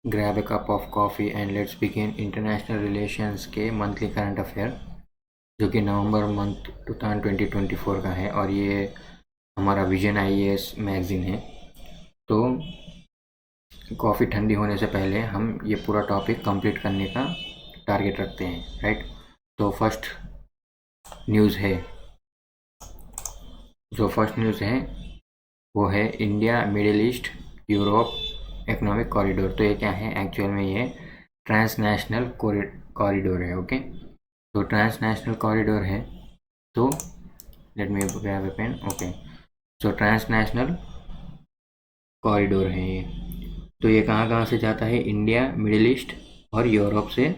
Grab a cup of coffee and let's begin international relations के monthly current affair, जो कि नवंबर month 2024 का है और ये हमारा विजन आईएएस मैगज़ीन है। तो कॉफ़ी ठंडी होने से पहले हम ये पूरा टॉपिक कंप्लीट करने का टारगेट रखते हैं, राइट। तो फर्स्ट न्यूज़ है वो है India Middle East Europe economic corridor. तो ये क्या है एक्चुअल में? ये ट्रांसनेशनल कॉरिडोर है। ओके, तो ट्रांसनेशनल कॉरिडोर है। तो let me grab a pen. Okay, so transnational corridor है ये। तो ये कहाँ कहाँ से जाता है? इंडिया, मिडिल ईस्ट और यूरोप से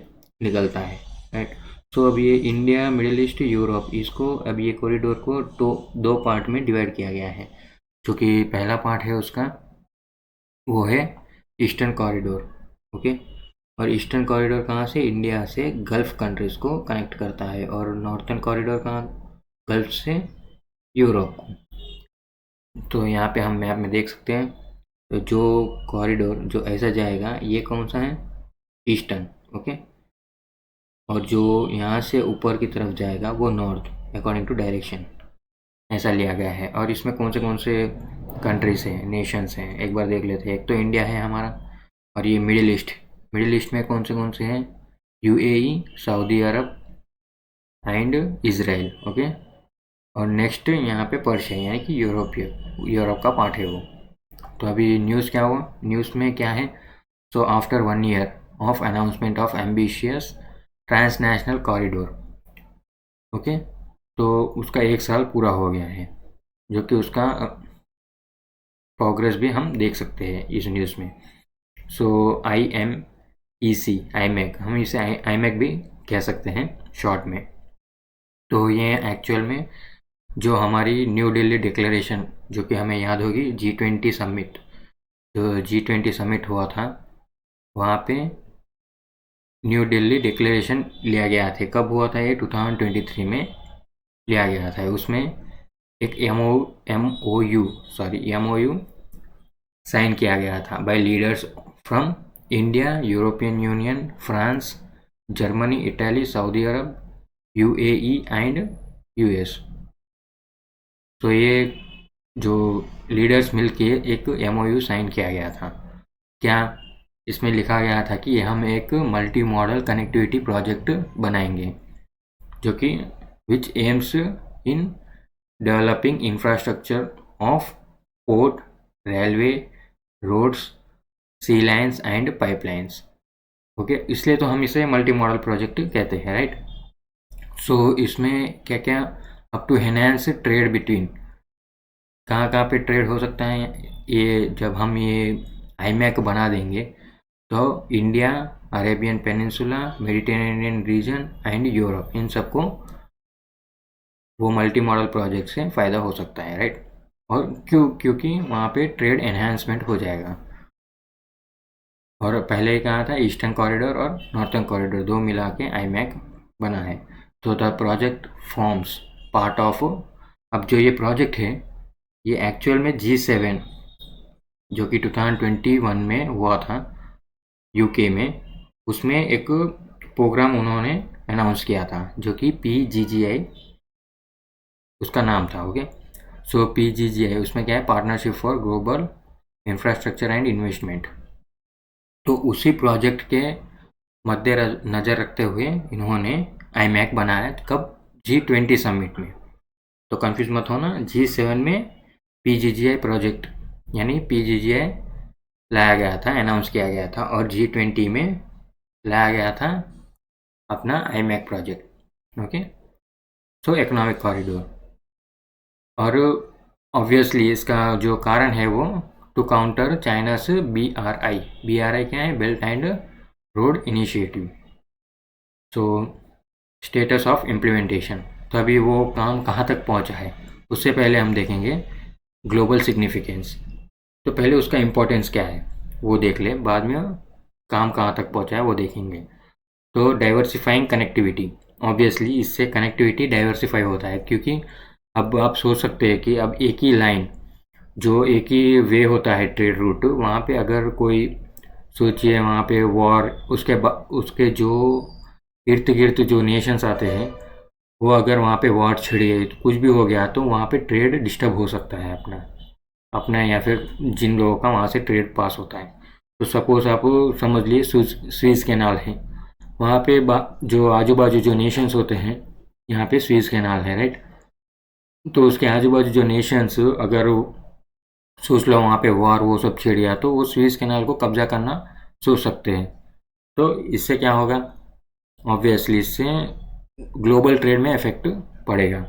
निकलता है, राइट। सो अब ये इंडिया, मिडिल ईस्ट, यूरोप, इसको अब ये कॉरिडोर को दो पार्ट में डिवाइड किया गया है। जो कि पहला पार्ट है उसका वो है ईस्टर्न कॉरिडोर। ओके, और ईस्टर्न कॉरिडोर कहाँ से? इंडिया से गल्फ कंट्रीज को कनेक्ट करता है। और नॉर्थर्न कॉरिडोर कहाँ? गल्फ से यूरोप को। तो यहाँ पे हम मैप में देख सकते हैं, तो जो कॉरिडोर जो ऐसा जाएगा ये कौन सा है? ईस्टर्न। ओके, और जो यहाँ से ऊपर की तरफ जाएगा वो नॉर्थ, अकॉर्डिंग टू डायरेक्शन ऐसा लिया गया है। और इसमें कौन से कंट्रीज हैं, नेशंस हैं, एक बार देख लेते हैं। एक तो इंडिया है हमारा, और ये मिडिल ईस्ट में कौन से हैं? UAE, Saudi Arab and Israel. Okay, और नेक्स्ट यहाँ पे पर्शिया, यानी कि यूरोप का पार्ट है वो। तो अभी न्यूज़ क्या हुआ? न्यूज़ में क्या है? So after 1 year of announcement of ambitious transnational corridor, okay, तो उसका 1 साल पूरा हो गया है, जो कि उसका प्रोग्रेस भी हम देख सकते हैं इस न्यूज़ में। सो आईएमईसी हम इसे आईमैक भी कह सकते हैं शॉर्ट में। तो ये एक्चुअल में जो हमारी न्यू दिल्ली डिक्लेरेशन, जो कि हमें याद होगी, G20 समिट, जो G20 समिट हुआ था वहाँ पे न्यू दिल्ली डिक्लेरेशन लिया गया था। कब हुआ था ये? 2023 में लिया गया था। उसमें एक एमओयू साइन किया गया था by leaders from India, European Union, France, Germany, Italy, Saudi Arab, UAE and US. तो ये जो लीडर्स मिलके एक एमओयू साइन किया गया था। क्या इसमें लिखा गया था कि हम एक मल्टी मॉडल कनेक्टिविटी प्रोजेक्ट बनाएंगे, जो कि which aims in developing infrastructure of port, railway, roads, sea lines and pipelines. Okay, इसलिए तो हम इसे मल्टी मॉडल प्रोजेक्ट कहते हैं, राइट। सो इसमें क्या क्या? Up to enhance trade between, कहाँ कहाँ पे ट्रेड हो सकता है ये जब हम ये आईमैक बना देंगे, तो India, Arabian Peninsula, Mediterranean region and Europe, इन सबको वो मल्टी मॉडल प्रोजेक्ट से फ़ायदा हो सकता है, राइट। और क्योंकि वहाँ पे ट्रेड एनहांसमेंट हो जाएगा। और पहले ही कहा था ईस्टर्न कॉरिडोर और नॉर्थर्न कॉरिडोर दो मिला के आईमैक बना है। तो the project forms part of, अब जो ये प्रोजेक्ट है ये एक्चुअल में G7, जो कि 2021 में हुआ था यूके में, उसमें एक प्रोग्राम उन्होंने अनाउंस किया था, जो कि PGGI उसका नाम था। ओके, सो PGGI उसमें क्या है? Partnership for global infrastructure and investment. तो उसी प्रोजेक्ट के मद्देनज़र रखते हुए इन्होंने आईमैक बनाया। कब? G20 समिट में। तो कंफ्यूज मत होना, G7 में PGGI प्रोजेक्ट यानी PGGI लाया गया था, अनाउंस किया गया था, और G20 में लाया गया था अपना आईमैक प्रोजेक्ट। ओके, सो इकोनॉमिक कॉरिडोर। और ऑब्वियसली इसका जो कारण है वो टू काउंटर चाइना से BRI क्या है? Belt and road initiative. So status of implementation, तो अभी वो काम कहाँ तक पहुँचा है उससे पहले हम देखेंगे ग्लोबल सिग्निफिकेंस। तो पहले उसका इम्पोर्टेंस क्या है वो देख ले, बाद में काम कहाँ तक पहुँचा है वो देखेंगे। तो डाइवर्सिफाइंग कनेक्टिविटी, ऑब्वियसली इससे कनेक्टिविटी डाइवर्सिफाई होता है, क्योंकि अब आप सोच सकते हैं कि अब एक ही लाइन, जो एक ही वे होता है ट्रेड रूट, वहाँ पे अगर कोई सोचिए वहाँ पे वॉर, उसके जो इर्द गिर्द जो नेशंस आते हैं, वो अगर वहाँ पे वॉर छिड़ गई, कुछ भी हो गया, तो वहाँ पे ट्रेड डिस्टर्ब हो सकता है अपना अपना या फिर जिन लोगों का वहाँ से ट्रेड पास होता है। तो सपोज़ आप समझ लिए स्विस कैनाल है, वहाँ पे जो आजू बाजू जो नेशंस होते हैं, यहाँ पे स्विस कैनाल है, राइट। तो उसके आजू बाजू जो नेशंस अगर सोच लो वहाँ पे वॉर वो सब छिड़ गया, तो वो स्विस कैनाल को कब्जा करना सोच सकते हैं। तो इससे क्या होगा, ऑब्वियसली इससे ग्लोबल ट्रेड में इफेक्ट पड़ेगा।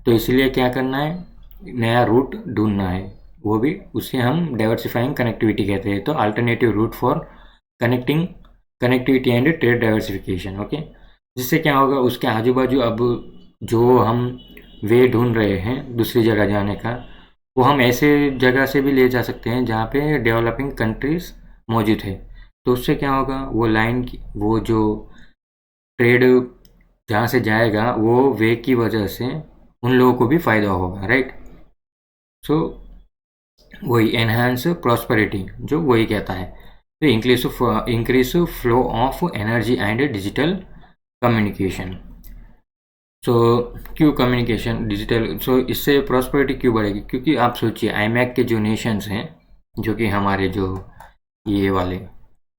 तो इसलिए क्या करना है, नया रूट ढूंढना है, वो भी उसे हम डाइवर्सिफाइंग कनेक्टिविटी कहते हैं। तो alternative route for connecting connectivity and trade diversification, okay. जिससे क्या होगा, उसके आजू बाजू अब जो हम वे ढूंढ रहे हैं दूसरी जगह जाने का, वो हम ऐसे जगह से भी ले जा सकते हैं जहाँ पे डेवलपिंग कंट्रीज मौजूद है। तो उससे क्या होगा, वो लाइन की वो जो ट्रेड जहाँ से जाएगा, वो वे की वजह से उन लोगों को भी फ़ायदा होगा, राइट। सो वही एनहांस प्रॉस्पेरिटी जो वही कहता है। तो increase flow of energy and digital communication. So क्यों कम्युनिकेशन डिजिटल, सो इससे प्रॉस्पेरिटी क्यों बढ़ेगी, क्योंकि आप सोचिए आईमैक के जो नेशंस हैं, जो कि हमारे जो ये वाले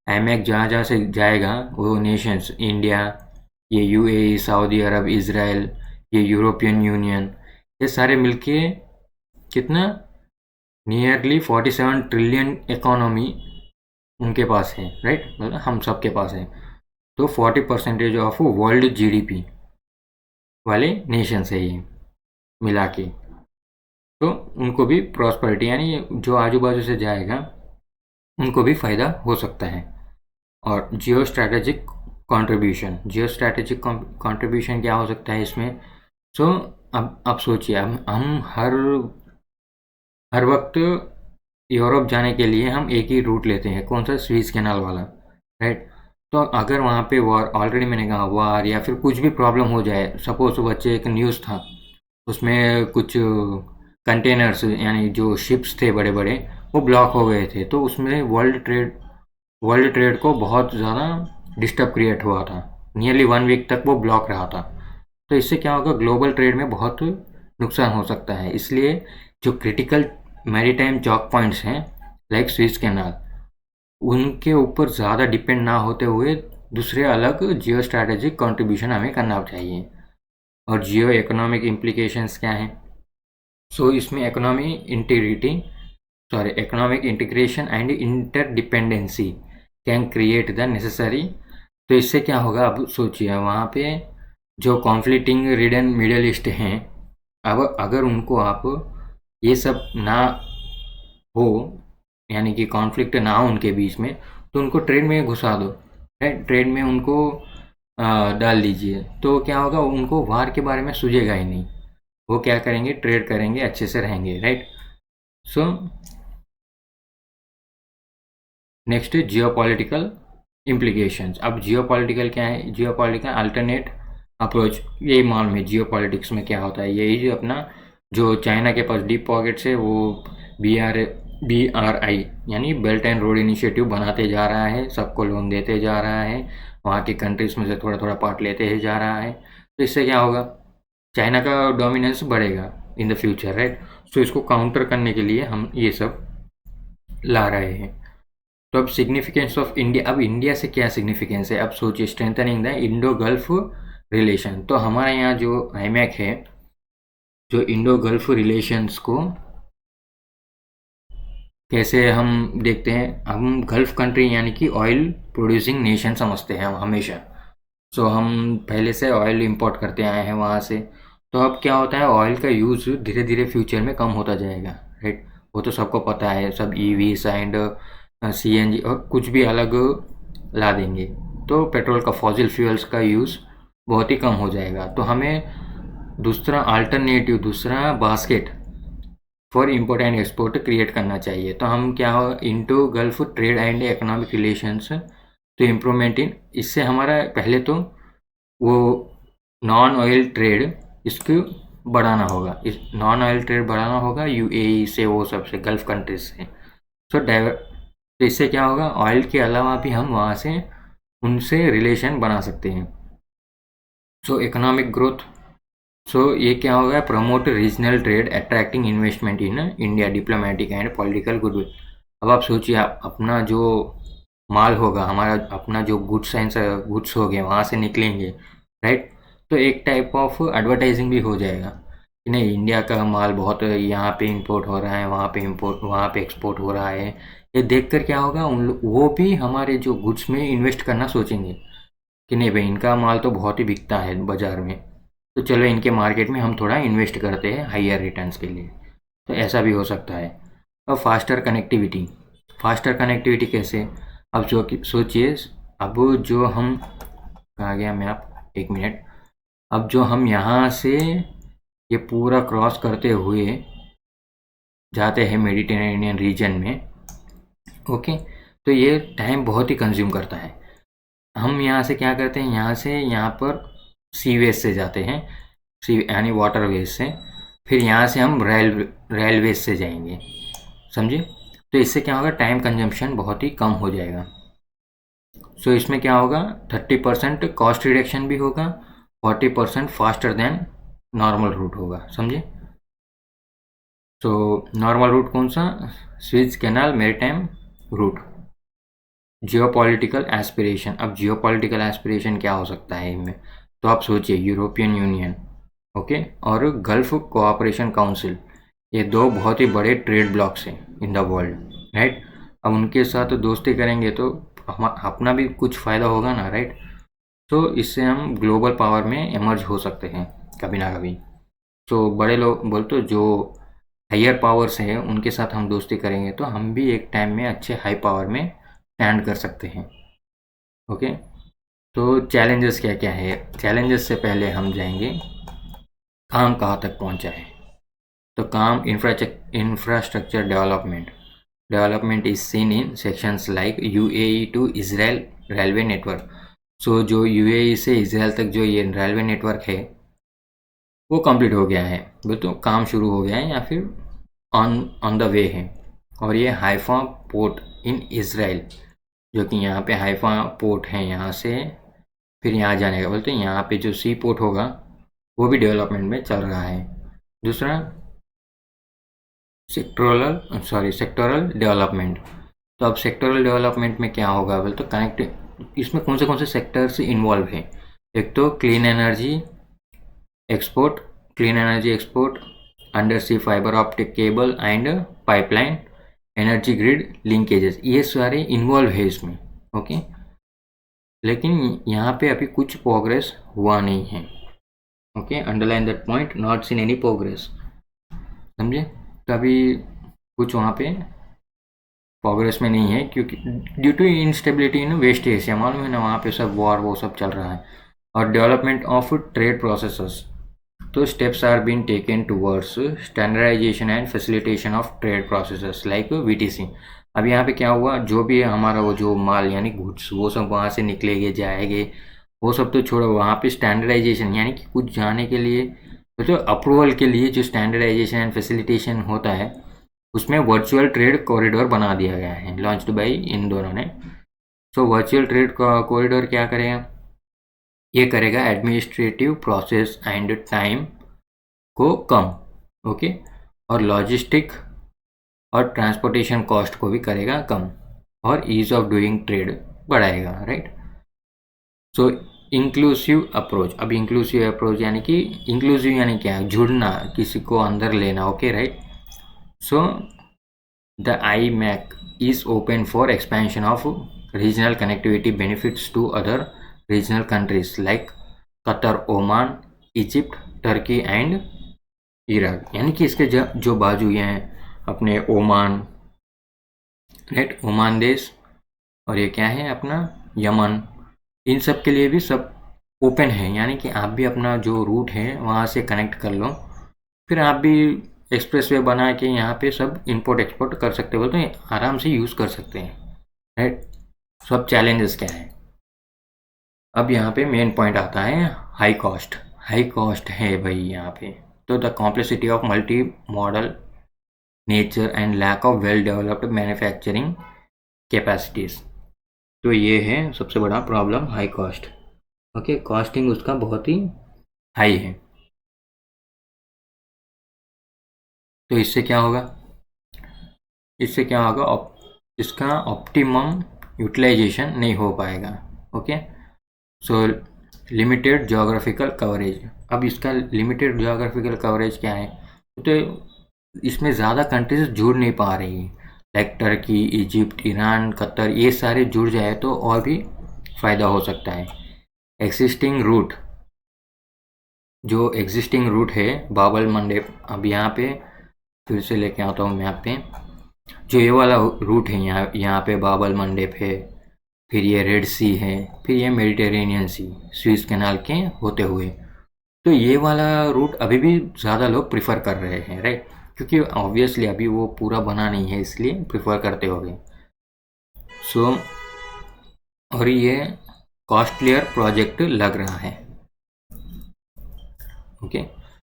आईमैक जहाँ जहाँ से जाएगा, वो नेशंस इंडिया, ये यूएई, सऊदी अरब, इज़राइल, ये यूरोपियन यूनियन, ये सारे मिलके कितना नियरली 47 ट्रिलियन इकोनॉमी उनके पास है, राइट। मतलब हम सब के पास है। तो 40% ऑफ वर्ल्ड जीडीपी वाले नेशंस है ये मिला के। तो उनको भी प्रॉस्पेरिटी, यानी जो आजू बाजू से जाएगा उनको भी फ़ायदा हो सकता है। और जियो स्ट्रैटेजिक कंट्रीब्यूशन क्या हो सकता है इसमें। सो अब आप सोचिए, हम हर वक्त यूरोप जाने के लिए हम एक ही रूट लेते हैं, कौन सा, स्वीज कैनाल वाला, राइट। तो अगर वहाँ पे वॉर, ऑलरेडी मैंने कहा वॉर या फिर कुछ भी प्रॉब्लम हो जाए, सपोज बच्चे एक न्यूज़ था, उसमें कुछ कंटेनर्स यानी जो शिप्स थे बड़े बड़े, वो ब्लॉक हो गए थे, तो उसमें वर्ल्ड ट्रेड को बहुत ज़्यादा डिस्टर्ब क्रिएट हुआ था। नियरली 1 वीक तक वो ब्लॉक रहा था। तो इससे क्या होगा, ग्लोबल ट्रेड में बहुत नुकसान हो सकता है। इसलिए जो क्रिटिकल मैरीटाइम चॉक पॉइंट्स हैं लाइक स्विस कैनाल, उनके ऊपर ज़्यादा डिपेंड ना होते हुए दूसरे अलग जियो स्ट्रैटेजिक कंट्रीब्यूशन हमें करना चाहिए। और जियो इकोनॉमिक इम्प्लीकेशंस क्या हैं, सो इसमें economic integration and interdependency can create the necessary. तो इससे क्या होगा, अब सोचिए वहाँ पे जो कॉन्फ्लिक्टिंग रीडन मिडल ईस्ट हैं, अब अगर उनको आप ये सब ना हो, यानी कि कॉन्फ्लिक्ट ना हो उनके बीच में, तो उनको ट्रेड में घुसा दो, राइट। ट्रेड में उनको डाल दीजिए, तो क्या होगा, उनको वार के बारे में सूझेगा ही नहीं। वो क्या करेंगे, ट्रेड करेंगे, अच्छे से रहेंगे, right. So next geopolitical implications. अब जियोपॉलिटिकल क्या है, जियोपॉलिटिकल अल्टरनेट अप्रोच। ये मालूम में जियोपॉलिटिक्स में क्या होता है, यही जो अपना जो चाइना के पास डीप पॉकेट्स है, वो BRI यानी बेल्ट एंड रोड इनिशिएटिव बनाते जा रहा है, सबको लोन देते जा रहा है, वहाँ की कंट्रीज में से थोड़ा थोड़ा पार्ट लेते ही जा रहा है। तो इससे क्या होगा, चाइना का डोमिनेंस बढ़ेगा इन द फ्यूचर, राइट। सो इसको काउंटर करने के लिए हम ये सब ला रहे हैं। तो अब सिग्निफिकेंस ऑफ इंडिया, अब इंडिया से क्या सिग्निफिकेंस है, अब सोचिए, strengthening the Indo gulf relation. तो हमारे यहाँ जो आईमैक है, जो इंडो गल्फ रिलेशंस को कैसे हम देखते हैं, हम गल्फ कंट्री यानी कि ऑयल प्रोड्यूसिंग नेशन समझते हैं हम हमेशा। सो हम पहले से ऑयल इंपोर्ट करते आए हैं वहाँ से। तो अब क्या होता है, ऑयल का यूज़ धीरे धीरे फ्यूचर में कम होता जाएगा, राइट। वो तो सबको पता है, सब EVs एंड CNG और कुछ भी अलग ला देंगे, तो पेट्रोल का, फॉसिल फ्यूल्स का यूज़ बहुत ही कम हो जाएगा। तो हमें दूसरा basket for import and export create करना चाहिए। तो हम क्या हो, into gulf trade and economic relations तो इम्प्रूवमेंट इन, इससे हमारा पहले तो वो नॉन ऑयल ट्रेड इसको बढ़ाना होगा, इस नॉन ऑयल ट्रेड बढ़ाना होगा UAE से, वो सबसे गल्फ कंट्रीज से। सो तो इससे क्या होगा, ऑयल के अलावा भी हम वहाँ से उनसे रिलेशन बना सकते हैं। सो इकोनॉमिक ग्रोथ, सो ये क्या होगा, promote regional trade attracting investment in India, diplomatic and political goodwill. अब आप सोचिए, आप अपना जो माल होगा, हमारा अपना जो गुड्स एंड गुड्स हो गए वहाँ से निकलेंगे, राइट। तो एक टाइप ऑफ एडवर्टाइजिंग भी हो जाएगा कि नहीं, इंडिया का माल बहुत यहाँ पे इंपोर्ट हो रहा है, वहाँ पे इंपोर्ट, वहाँ पे एक्सपोर्ट हो रहा है। ये देखकर क्या होगा, वो भी हमारे जो गुड्स में इन्वेस्ट करना सोचेंगे कि नहीं भाई, इनका माल तो बहुत ही बिकता है बाज़ार में, तो चलो इनके मार्केट में हम थोड़ा इन्वेस्ट करते हैं हाइयर रिटर्न्स के लिए। तो ऐसा भी हो सकता है। अब फास्टर कनेक्टिविटी, फास्टर कनेक्टिविटी कैसे, अब जो सोचिए, अब जो हम, कहाँ गया मैं, आप एक मिनट, अब जो हम यहाँ से ये पूरा क्रॉस करते हुए जाते हैं मेडिटेरेनियन रीजन में, ओके, तो ये टाइम बहुत ही कंज्यूम करता है। हम यहाँ से क्या करते हैं, यहाँ से यहाँ पर सीवेज से जाते हैं, सी यानी वाटरवेज से, फिर यहाँ से हम रेलवेज से जाएंगे, समझे। तो इससे क्या होगा, टाइम कंजम्पशन बहुत ही कम हो जाएगा। सो इसमें क्या होगा, 30% कॉस्ट रिडक्शन भी होगा, 40% फास्टर देन नॉर्मल रूट होगा, समझे। तो नॉर्मल रूट कौन सा, Suez canal maritime route. Geopolitical aspiration, अब जियोपॉलिटिकल एस्पिरेशन क्या हो सकता है इनमें, तो आप सोचिए, यूरोपियन यूनियन, ओके, और गल्फ कोऑपरेशन काउंसिल, ये दो बहुत ही बड़े ट्रेड ब्लॉक्स हैं इन द वर्ल्ड, राइट। अब उनके साथ दोस्ती करेंगे तो हम अपना भी कुछ फ़ायदा होगा ना, राइट। तो इससे हम ग्लोबल पावर में इमर्ज हो सकते हैं कभी ना कभी। तो बड़े लोग बोल, तो जो हायर पावर्स हैं उनके साथ हम दोस्ती करेंगे तो हम भी एक टाइम में अच्छे हाई पावर में स्टैंड कर सकते हैं, ओके। तो चैलेंजेस क्या क्या है, चैलेंजेस से पहले हम जाएंगे काम कहाँ तक पहुँचा है। तो काम, infrastructure development, development is seen in sections like UAE to Israel railway network. So जो यूएई से इजराइल तक जो ये रेलवे नेटवर्क है वो कंप्लीट हो गया है, वो तो काम शुरू हो गया है या फिर ऑन ऑन द वे है। और ये हाइफा पोर्ट इन इजराइल, जो कि यहाँ पे हाइफा पोर्ट है, यहाँ से फिर यहाँ जाने का, बोलते हैं यहाँ पे जो सी पोर्ट होगा वो भी डेवलपमेंट में चल रहा है। दूसरा सेक्टोरल डेवलपमेंट। तो अब सेक्टोरल डेवलपमेंट में क्या होगा, बोल तो कनेक्ट, इसमें कौन से सेक्टर्स इन्वॉल्व हैं। एक तो clean energy export, under sea fibre optic cable and pipeline, energy grid linkages, ये सारे इन्वॉल्व है इसमें, ओके। लेकिन यहाँ पे अभी कुछ प्रोग्रेस हुआ नहीं है, okay, underline that point, not seen any progress, समझे। तो अभी कुछ वहाँ पे प्रोग्रेस में नहीं है, क्योंकि due to instability in West Asia, मालूम है ना, वहाँ पे सब वॉर वो सब चल रहा है। और डेवलपमेंट ऑफ ट्रेड प्रोसेसेस, तो steps are been taken towards standardisation and facilitation of trade processes like VTC. अब यहाँ पे क्या हुआ, जो भी हमारा वो जो माल यानी गुड्स वो सब वहाँ से निकलेंगे जाएंगे, वो सब तो छोड़ो, वहाँ पे स्टैंडर्डाइजेशन यानी कि कुछ जाने के लिए, तो अप्रूवल के लिए जो स्टैंडर्डाइजेशन एंड फैसिलिटेशन होता है, उसमें वर्चुअल ट्रेड कॉरिडोर बना दिया गया है, लॉन्च्ड बाई इन दोनों ने। सो वर्चुअल ट्रेड कॉरिडोर क्या करेगा, ये करेगा एडमिनिस्ट्रेटिव प्रोसेस एंड टाइम को कम, ओके, और लॉजिस्टिक और ट्रांसपोर्टेशन कॉस्ट को भी करेगा कम, और ईज ऑफ डूइंग ट्रेड बढ़ाएगा, राइट। सो इंक्लूसिव अप्रोच, अब इंक्लूसिव अप्रोच यानी कि, इंक्लूसिव यानी क्या, जुड़ना, किसी को अंदर लेना, okay, right. So the IMEC is open for expansion of regional connectivity benefits to other regional countries like Qatar, Oman, Egypt, Turkey and Iraq, यानी कि इसके जो बाजू ये हैं अपने ओमान, राइट, ओमान देश, और ये क्या है अपना यमन, इन सब के लिए भी सब ओपन है, यानी कि आप भी अपना जो रूट है वहाँ से कनेक्ट कर लो, फिर आप भी एक्सप्रेसवे बना के यहाँ पे सब इंपोर्ट एक्सपोर्ट कर सकते हो, तो आराम से यूज़ कर सकते हैं, राइट। सब चैलेंजेस क्या है, अब यहाँ पे मेन पॉइंट आता है हाई कॉस्ट, हाई कॉस्ट है भाई यहाँ पे। तो the complexity of multi modal nature and lack of well developed manufacturing capacities. तो ये है सबसे बड़ा problem, high cost. Okay, costing उसका बहुत ही हाई है। तो इससे क्या होगा, इसका ऑप्टिमम यूटिलाइजेशन नहीं हो पाएगा। ओके, सो लिमिटेड जोग्राफिकल कवरेज। अब इसका लिमिटेड जोग्राफिकल कवरेज क्या है, तो इसमें ज़्यादा कंट्रीज जुड़ नहीं पा रही हैं, like Turkey, Egypt, Iran, Qatar, ये सारे जुड़ जाए तो और भी फ़ायदा हो सकता है। एक्सिस्टिंग रूट, जो एग्जिस्टिंग रूट है बाबल मंडेप, अब यहाँ पे फिर से लेके आता हूँ मैप पे। जो ये वाला रूट है, यहाँ पे बाबल मंडेप है, फिर ये रेड सी है, फिर ये मेडिटेरेनियन सी, स्विस कैनाल के होते हुए। तो ये वाला रूट अभी भी ज़्यादा लोग प्रिफर कर रहे हैं, राइट, क्योंकि ऑब्वियसली अभी वो पूरा बना नहीं है, इसलिए प्रिफर करते होंगे। सो और ये कॉस्टलियर प्रोजेक्ट लग रहा है। Okay,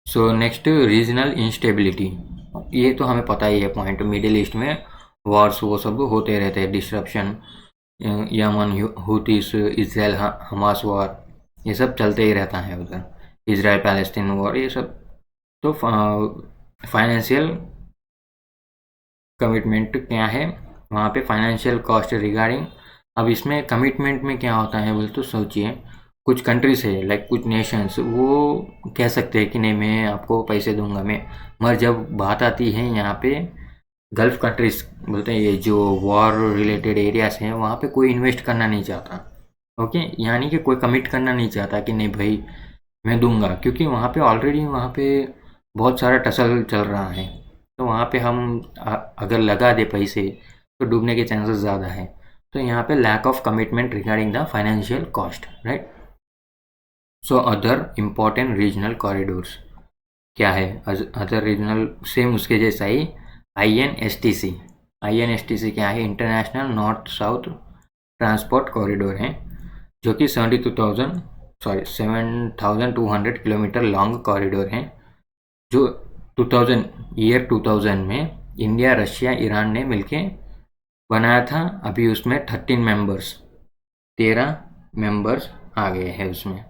so next, regional instability. ये तो हमें पता ही है पॉइंट, मिडिल ईस्ट में वॉर्स वो सब होते रहते हैं, disruption, Yemen Houthis, Israel Hamas war, ये सब चलते ही रहता है उधर, इसराइल पैलेस्टीन वॉर, ये सब। तो फाइनेंशियल कमिटमेंट क्या है वहाँ पे, फाइनेंशियल कॉस्ट रिगार्डिंग। अब इसमें कमिटमेंट में क्या होता है बोले तो सोचिए, कुछ कंट्रीज है, लाइक कुछ नेशंस, वो कह सकते हैं कि नहीं मैं आपको पैसे दूंगा मैं, मगर जब बात आती है यहाँ पे गल्फ कंट्रीज, बोलते हैं ये जो वॉर रिलेटेड एरियाज हैं, वहाँ पे कोई इन्वेस्ट करना नहीं चाहता। ओके, यानी कि कोई कमिट करना नहीं चाहता कि नहीं भाई मैं दूंगा, क्योंकि वहाँ पे ऑलरेडी वहाँ पे बहुत सारा टसल चल रहा है। तो वहाँ पे हम अगर लगा दे पैसे तो डूबने के चांसेस ज़्यादा है। तो यहाँ पे lack of commitment regarding the financial cost, right. So other important regional corridors क्या है, अदर रीजनल सेम उसके जैसा ही, INSTC। INSTC क्या है, international north south transport corridor है, जो कि 7,200 किलोमीटर लॉन्ग कॉरिडोर है, जो 2000 में इंडिया, रशिया, ईरान ने मिलके बनाया था। अभी उसमें 13 मेंबर्स आ गए हैं उसमें।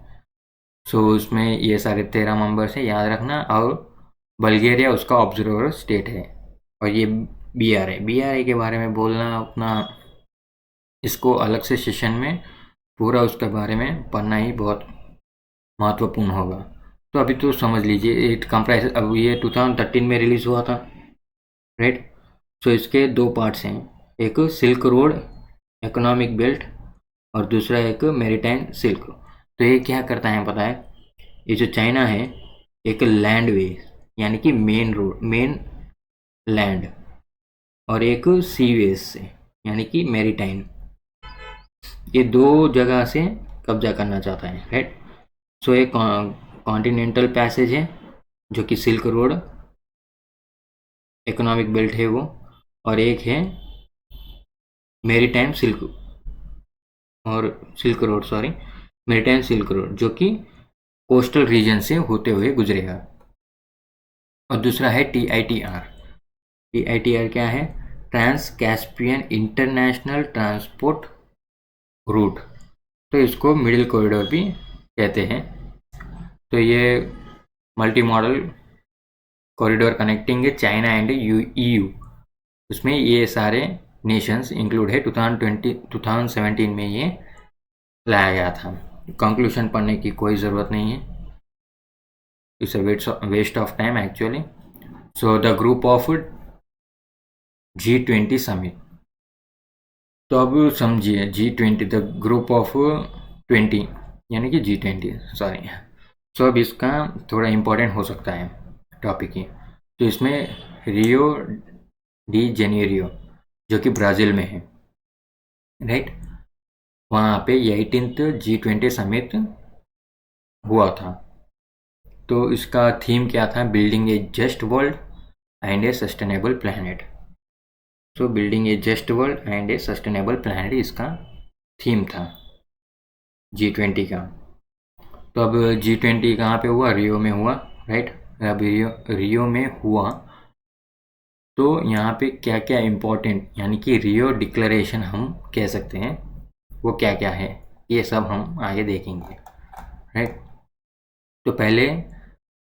सो उसमें ये सारे 13 मेंबर्स है, याद रखना। और बल्गेरिया उसका ऑब्जर्वर स्टेट है। और ये BRI के बारे में बोलना अपना, इसको अलग से सेशन में पूरा उसके बारे में पढ़ना ही बहुत महत्वपूर्ण होगा। तो अभी तो समझ लीजिए इट कंप्राइज, अब ये 2013 में रिलीज़ हुआ था, राइट। सो इसके दो पार्ट्स हैं, एक सिल्क रोड इकोनॉमिक बेल्ट और दूसरा एक मेरीटाइम सिल्क रोड। तो ये क्या करता है पता है, ये जो चाइना है, एक लैंड वे यानी कि मेन रोड, मेन लैंड, और एक सी वेज से यानी कि मेरीटाइम, ये दो जगह से कब्जा करना चाहता है, राइट। सो एक कॉन्टिनेंटल पैसेज है जो कि सिल्क रोड इकोनॉमिक बेल्ट है वो, और एक है मेरीटाइम सिल्क और silk road, sorry, maritime silk road, जो कि कोस्टल रीजन से होते हुए गुजरेगा। और दूसरा है TITR। TITR क्या है, trans Caspian international transport route. तो इसको मिडिल कॉरिडोर भी कहते हैं। तो ये multi modal corridor connecting China and EU, उसमें ये सारे नेशंस इंक्लूड है। 2017 में ये लाया गया था। कंक्लूशन पढ़ने की कोई ज़रूरत नहीं है, it's a waste of time actually. So the group of G20 summit. तो अब समझिए G20, द ग्रुप ऑफ 20 यानी कि G20, सॉरी। सो अब इसका थोड़ा इम्पोर्टेंट हो सकता है टॉपिक ही। तो इसमें रियो डी जेनेरियो, जो कि ब्राज़ील में है, राइट, वहाँ पे 18th G20 समिट हुआ था। तो इसका थीम क्या था, building A just world and A sustainable planet. So building A just world and A sustainable planet इसका थीम था G20 का। तो अब G20 कहाँ पे हुआ, रियो में हुआ, राइट। अब रियो में हुआ तो यहाँ पे क्या क्या इम्पोर्टेंट यानी कि रियो डिक्लेरेशन हम कह सकते हैं वो क्या क्या है, ये सब हम आगे देखेंगे, राइट। तो पहले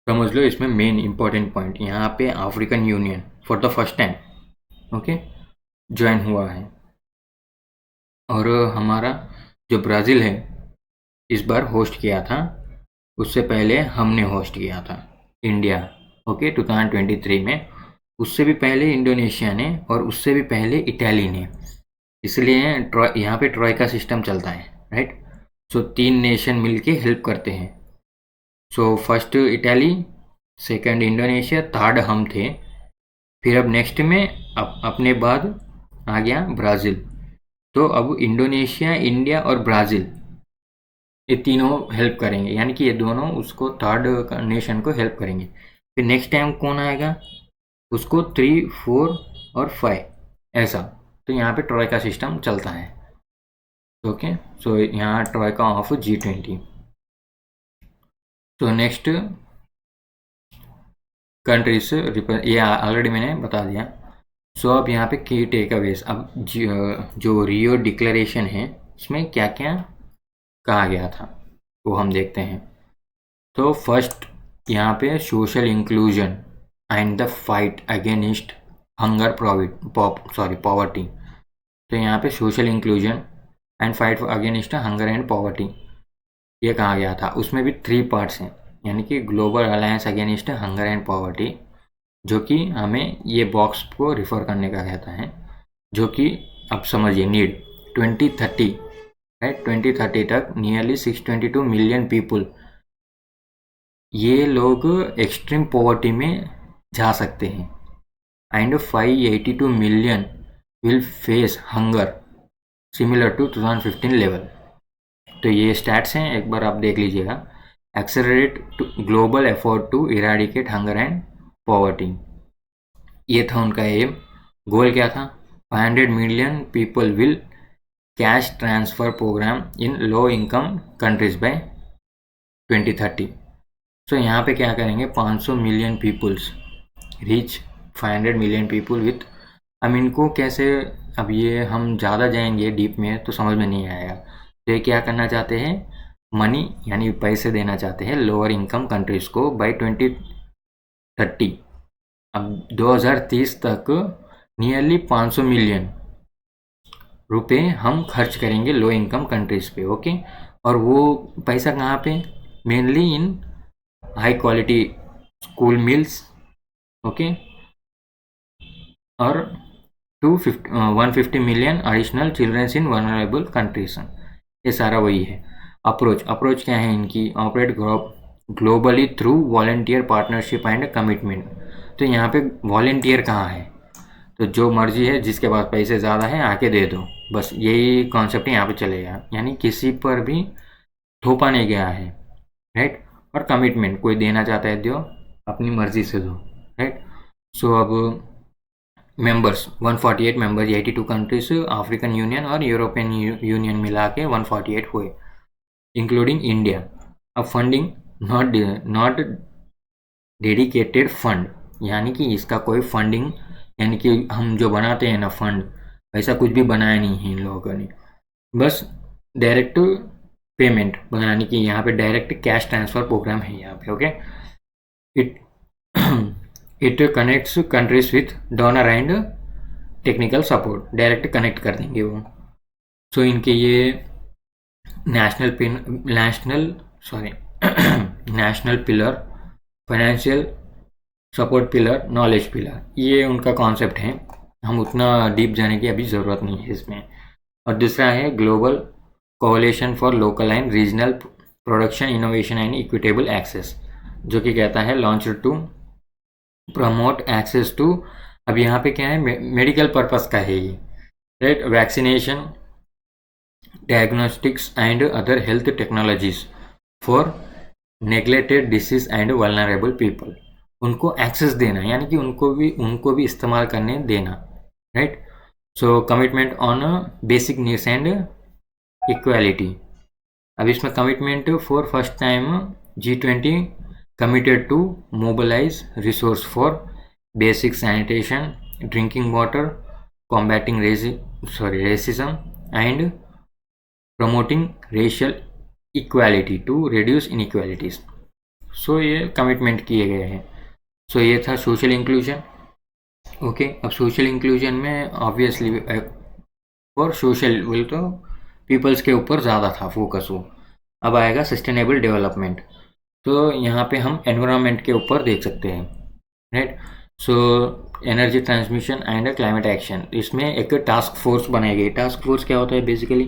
समझ लो इसमें मेन इम्पोर्टेंट पॉइंट, यहाँ पे African union for the first time okay join हुआ है। और हमारा जो ब्राज़ील है इस बार होस्ट किया था, उससे पहले हमने होस्ट किया था इंडिया ओके 2023 में, उससे भी पहले इंडोनेशिया ने और उससे भी पहले इटली ने। इसलिए यहाँ पे ट्रॉय का सिस्टम चलता है, राइट। सो 3 नेशन मिलके हेल्प करते हैं। So first Italy, second Indonesia, third हम थे। फिर अब नेक्स्ट में अपने बाद आ गया ब्राज़ील। तो अब इंडोनेशिया, इंडिया और ब्राज़ील ये तीनों हेल्प करेंगे, यानी कि ये दोनों उसको थर्ड नेशन को हेल्प करेंगे। फिर नेक्स्ट टाइम कौन आएगा, उसको 3, 4 और 5 ऐसा। तो यहाँ पे ट्रॉय का सिस्टम चलता है ओके। सो यहाँ ट्रॉय का ऑफ G20। तो नेक्स्ट कंट्रीज ये ऑलरेडी मैंने बता दिया। सो अब यहाँ पे की टेक अवेज, अब जो रियो डिक्लेरेशन है उसमें क्या क्या कहा गया था वो हम देखते हैं। तो फर्स्ट यहाँ पे social inclusion and the fight against hunger poverty. तो यहाँ पे social inclusion and fight against hunger and poverty ये कहा गया था। उसमें भी 3 पार्ट्स हैं, यानी कि global alliance against hunger and poverty, जो कि हमें ये बॉक्स को रिफ़र करने का कहता है, जो कि अब समझिए नीड 2030 राइट 2030 तक नियरली 622 मिलियन पीपल ये लोग एक्सट्रीम पॉवर्टी में जा सकते हैं and 582 million will face hunger similar to 2015 level. तो ये स्टैट्स हैं, एक बार आप देख लीजिएगा। Accelerate global effort to eradicate hunger and poverty, ये था उनका एम। गोल क्या था, 500 million people will cash transfer programme in low income countries by 2030। So यहाँ पे क्या करेंगे, 500 million peoples reach 500 million people with, अब इनको कैसे, अब ये हम ज़्यादा जाएंगे डीप में तो समझ में नहीं आएगा। तो ये क्या करना चाहते हैं, मनी यानी पैसे देना चाहते हैं लोअर इनकम कंट्रीज़ को बाय 2030। अब 2030 तक नियरली 500 मिलियन रुपए हम खर्च करेंगे लो इनकम कंट्रीज़ पे ओके। और वो पैसा कहाँ पे, मेनली इन high quality school meals okay, और 150 मिलियन एडिशनल चिल्ड्रंस इन वनरेबल कंट्रीज। ये सारा वही है। अप्रोच क्या है इनकी, operate globally through volunteer partnership and commitment. तो यहाँ पे वॉलंटियर कहाँ है, तो जो मर्जी है जिसके पास पैसे ज़्यादा है आके दे दो, बस यही कॉन्सेप्ट यहाँ पे चलेगा, यानी किसी पर भी थोपा नहीं गया है, राइट। और कमिटमेंट, कोई देना चाहता है दो, अपनी मर्जी से दो, राइट। सो अब members 148 members 82 countries, African union और यूरोपियन यूनियन मिला के 148 हुए इंक्लूडिंग इंडिया। अब फंडिंग नॉट डेडिकेटेड फंड, यानी कि इसका कोई फंडिंग, यानी कि हम जो बनाते हैं ना फंड, ऐसा कुछ भी बनाया नहीं है इन लोगों ने, बस डायरेक्ट पेमेंट बनाने की, यहाँ पे डायरेक्ट कैश ट्रांसफ़र प्रोग्राम है यहाँ पे okay. It connects countries with donor and technical support, direct connect कर देंगे वो। सो इनके ये national pillar, financial support pillar, knowledge pillar, ये उनका कॉन्सेप्ट है। हम उतना डीप जाने की अभी ज़रूरत नहीं है इसमें। और दूसरा है global coalition for local and regional production innovation and equitable access, जो कि कहता है launch to promote access to, अब यहाँ पे क्या है, मेडिकल पर्पस का है ये, right, vaccination, diagnostics and other health technologies for neglected disease and vulnerable people, उनको एक्सेस देना, यानी कि उनको भी इस्तेमाल करने देना, right. So commitment on basic needs and equality, अब इसमें commitment for first time G20 committed to mobilize resource for basic sanitation, drinking water, combating racism and promoting racial equality to reduce inequalities. So ये commitment किए गए हैं। So ये था social inclusion. Okay, अब social inclusion में obviously और social बोल तो पीपल्स के ऊपर ज़्यादा था फोकस वो। अब आएगा सस्टेनेबल डेवलपमेंट। तो यहाँ पे हम एनवायरनमेंट के ऊपर देख सकते हैं, right. So energy transmission and climate action, इसमें एक टास्क फोर्स बनाई गई। टास्क फोर्स क्या होता है बेसिकली?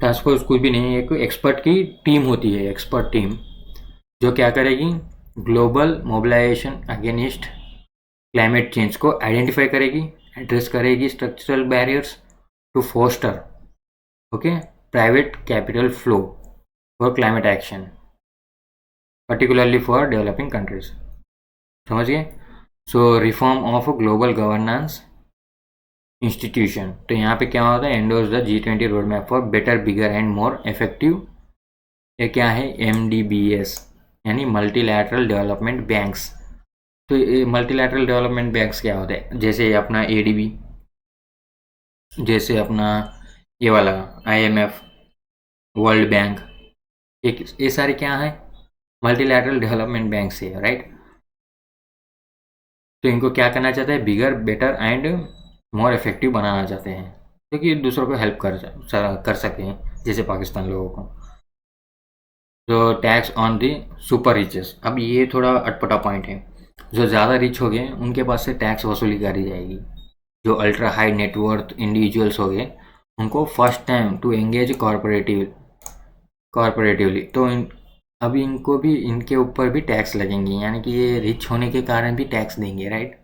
टास्क फोर्स कुछ भी नहीं है, एक एक्सपर्ट की टीम होती है, एक्सपर्ट टीम जो क्या करेगी, global mobilisation against climate change को आइडेंटिफाई करेगी, एड्रेस करेगी structural barriers to foster okay private capital flow for climate action, particularly for developing countries. समझिए। So reform of global governance institution, तो यहाँ पे क्या होता है, endorse the G20 road map for better, bigger and more effective. ये क्या है, MDBS यानी मल्टीलैटरल डेवलपमेंट बैंक्स। तो ये मल्टीलैटरल डेवलपमेंट बैंक्स क्या होते हैं, जैसे अपना ADB, जैसे अपना ये वाला IMF, वर्ल्ड बैंक, एक ये सारे क्या है, मल्टीलैटरल डेवलपमेंट बैंक से, राइट। तो इनको क्या करना चाहते हैं, बिगर, बेटर एंड मोर इफेक्टिव बनाना चाहते हैं, क्योंकि दूसरों को हेल्प कर सकें, जैसे पाकिस्तान लोगों को। तो tax on the super riches, अब ये थोड़ा अटपटा पॉइंट है। जो ज़्यादा रिच हो गए उनके पास से टैक्स वसूली करी जाएगी। जो अल्ट्रा हाई नेटवर्थ इंडिविजुअल्स हो गए उनको फर्स्ट टाइम टू एंगेज कॉरपोरेटिवली, तो अभी इनको भी, इनके ऊपर भी टैक्स लगेंगे, यानी कि ये रिच होने के कारण भी टैक्स देंगे, राइट।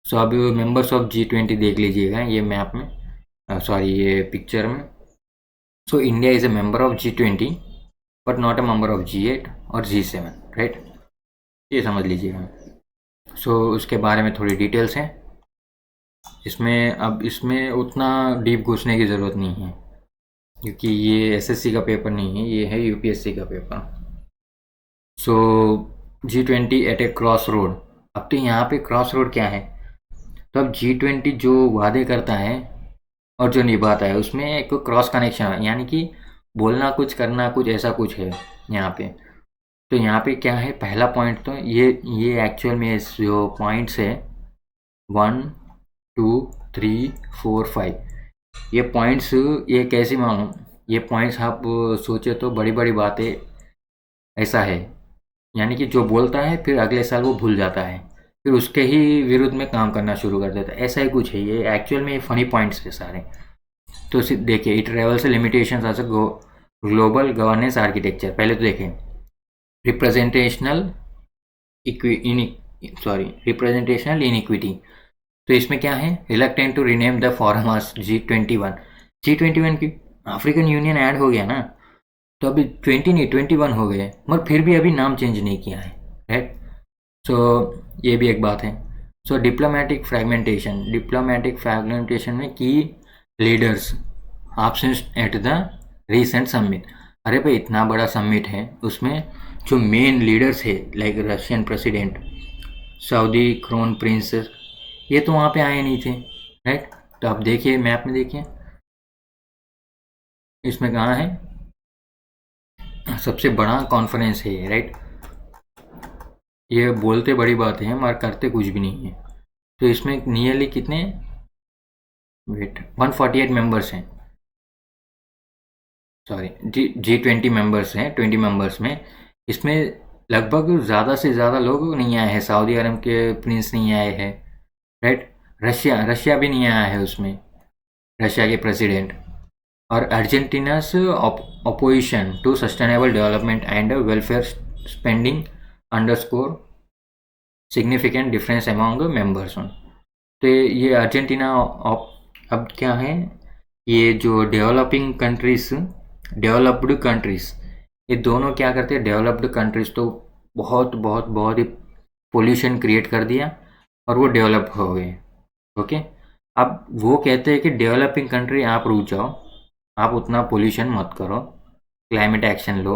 सो अभी मेंबर्स ऑफ G20 देख लीजिएगा ये मैप में, सॉरी ये पिक्चर में। सो India is a member of G20 but not a member of G8 और G7, राइट। ये समझ लीजिएगा। सो उसके बारे में थोड़ी डिटेल्स हैं इसमें। अब इसमें उतना डीप घुसने की ज़रूरत नहीं है, क्योंकि ये SSC का पेपर नहीं है, ये है UPSC का पेपर। सो G20 एट ए क्रॉस रोड। अब तो यहाँ पे क्रॉस रोड क्या है, तो अब G20 जो वादे करता है और जो निभाता है उसमें एक क्रॉस कनेक्शन है, यानी कि बोलना कुछ करना कुछ ऐसा कुछ है यहाँ पे। तो यहाँ पे क्या है, पहला पॉइंट तो ये एक्चुअल में जो पॉइंट्स है 1 2 3 4 5, ये पॉइंट्स, ये कैसे मालूम, ये पॉइंट्स आप सोचे तो बड़ी बड़ी बातें ऐसा है, यानी कि जो बोलता है फिर अगले साल वो भूल जाता है, फिर उसके ही विरुद्ध में काम करना शुरू कर देता है, ऐसा ही कुछ है ये। एक्चुअल में ये फनी पॉइंट्स है सारे। तो देखिए, it travels limitations as a global governance architecture. पहले तो देखें रिप्रेजेंटेशनल रिप्रेजेंटेशनल इनइक्विटी। तो इसमें क्या है, reluctant to rename the forum as G21। G21 की अफ्रीकन यूनियन ऐड हो गया ना, तो अभी 20 नहीं 21 हो गए, मगर फिर भी अभी नाम चेंज नहीं किया है, राइट। सो ये भी एक बात है। सो डिप्लोमेटिक फ्रेगमेंटेशन में की leaders absent at the recent summit. अरे भाई, इतना बड़ा समिट है, उसमें जो मेन लीडर्स है like Russian president, Saudi crown Prince, ये तो वहाँ पे आए नहीं थे, राइट। तो आप देखिए मैप में, देखिए इसमें कहाँ है, सबसे बड़ा कॉन्फ्रेंस है ये, राइट। ये बोलते बड़ी बात है मगर करते कुछ भी नहीं है। तो इसमें नियरली कितने, वेट, 148 मेंबर्स हैं, सॉरी G20 मेंबर्स हैं। 20 मेंबर्स में इसमें लगभग ज़्यादा से ज़्यादा लोग नहीं आए हैं। सऊदी अरब के प्रिंस नहीं आए हैं, राइट। रशिया भी नहीं आया है उसमें, रशिया के प्रेसिडेंट। और Argentina's opposition to sustainable development and welfare spending underscore significant difference among members. तो ये अर्जेंटीना, अब क्या है, ये जो डेवलप्ड कंट्रीज, ये दोनों क्या करते हैं, डेवलप्ड कंट्रीज तो बहुत बहुत बहुत ही पोल्यूशन क्रिएट कर दिया और वो डेवलप हो गए, ओके। अब वो कहते हैं कि डेवलपिंग कंट्री आप रुक जाओ, आप उतना पोल्यूशन मत करो, क्लाइमेट एक्शन लो।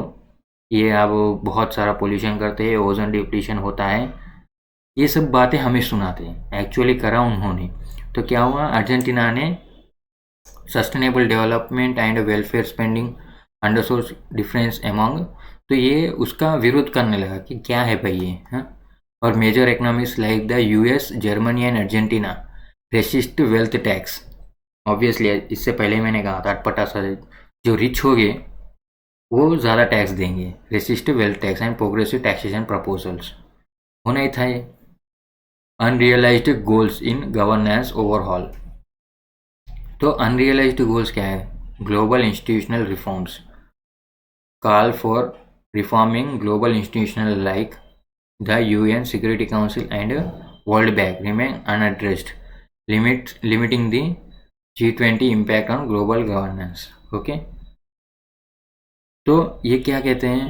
ये अब बहुत सारा पोल्यूशन करते हैं, ओजोन डिप्लीशन होता है, ये सब बातें हमें सुनाते हैं, एक्चुअली करा उन्होंने। तो क्या हुआ, अर्जेंटीना ने sustainable development and welfare spending underscore difference among, तो ये उसका विरोध करने लगा कि क्या है भाई ये, हाँ। और major economics like the US, Germany and Argentina resist wealth tax. Obviously इससे पहले मैंने कहा था अटपटा सा, जो रिच हो गए वो ज़्यादा टैक्स देंगे। Resist wealth tax and progressive taxation proposals होना ही था ये। Unrealised goals in governance overhaul, तो अनरियलाइज्ड गोल्स क्या है, global institutional reforms, call for reforming global institutional like the UN Security Council and World Bank remain unaddressed, limiting the G20 impact on global governance. Okay, तो ये क्या कहते हैं,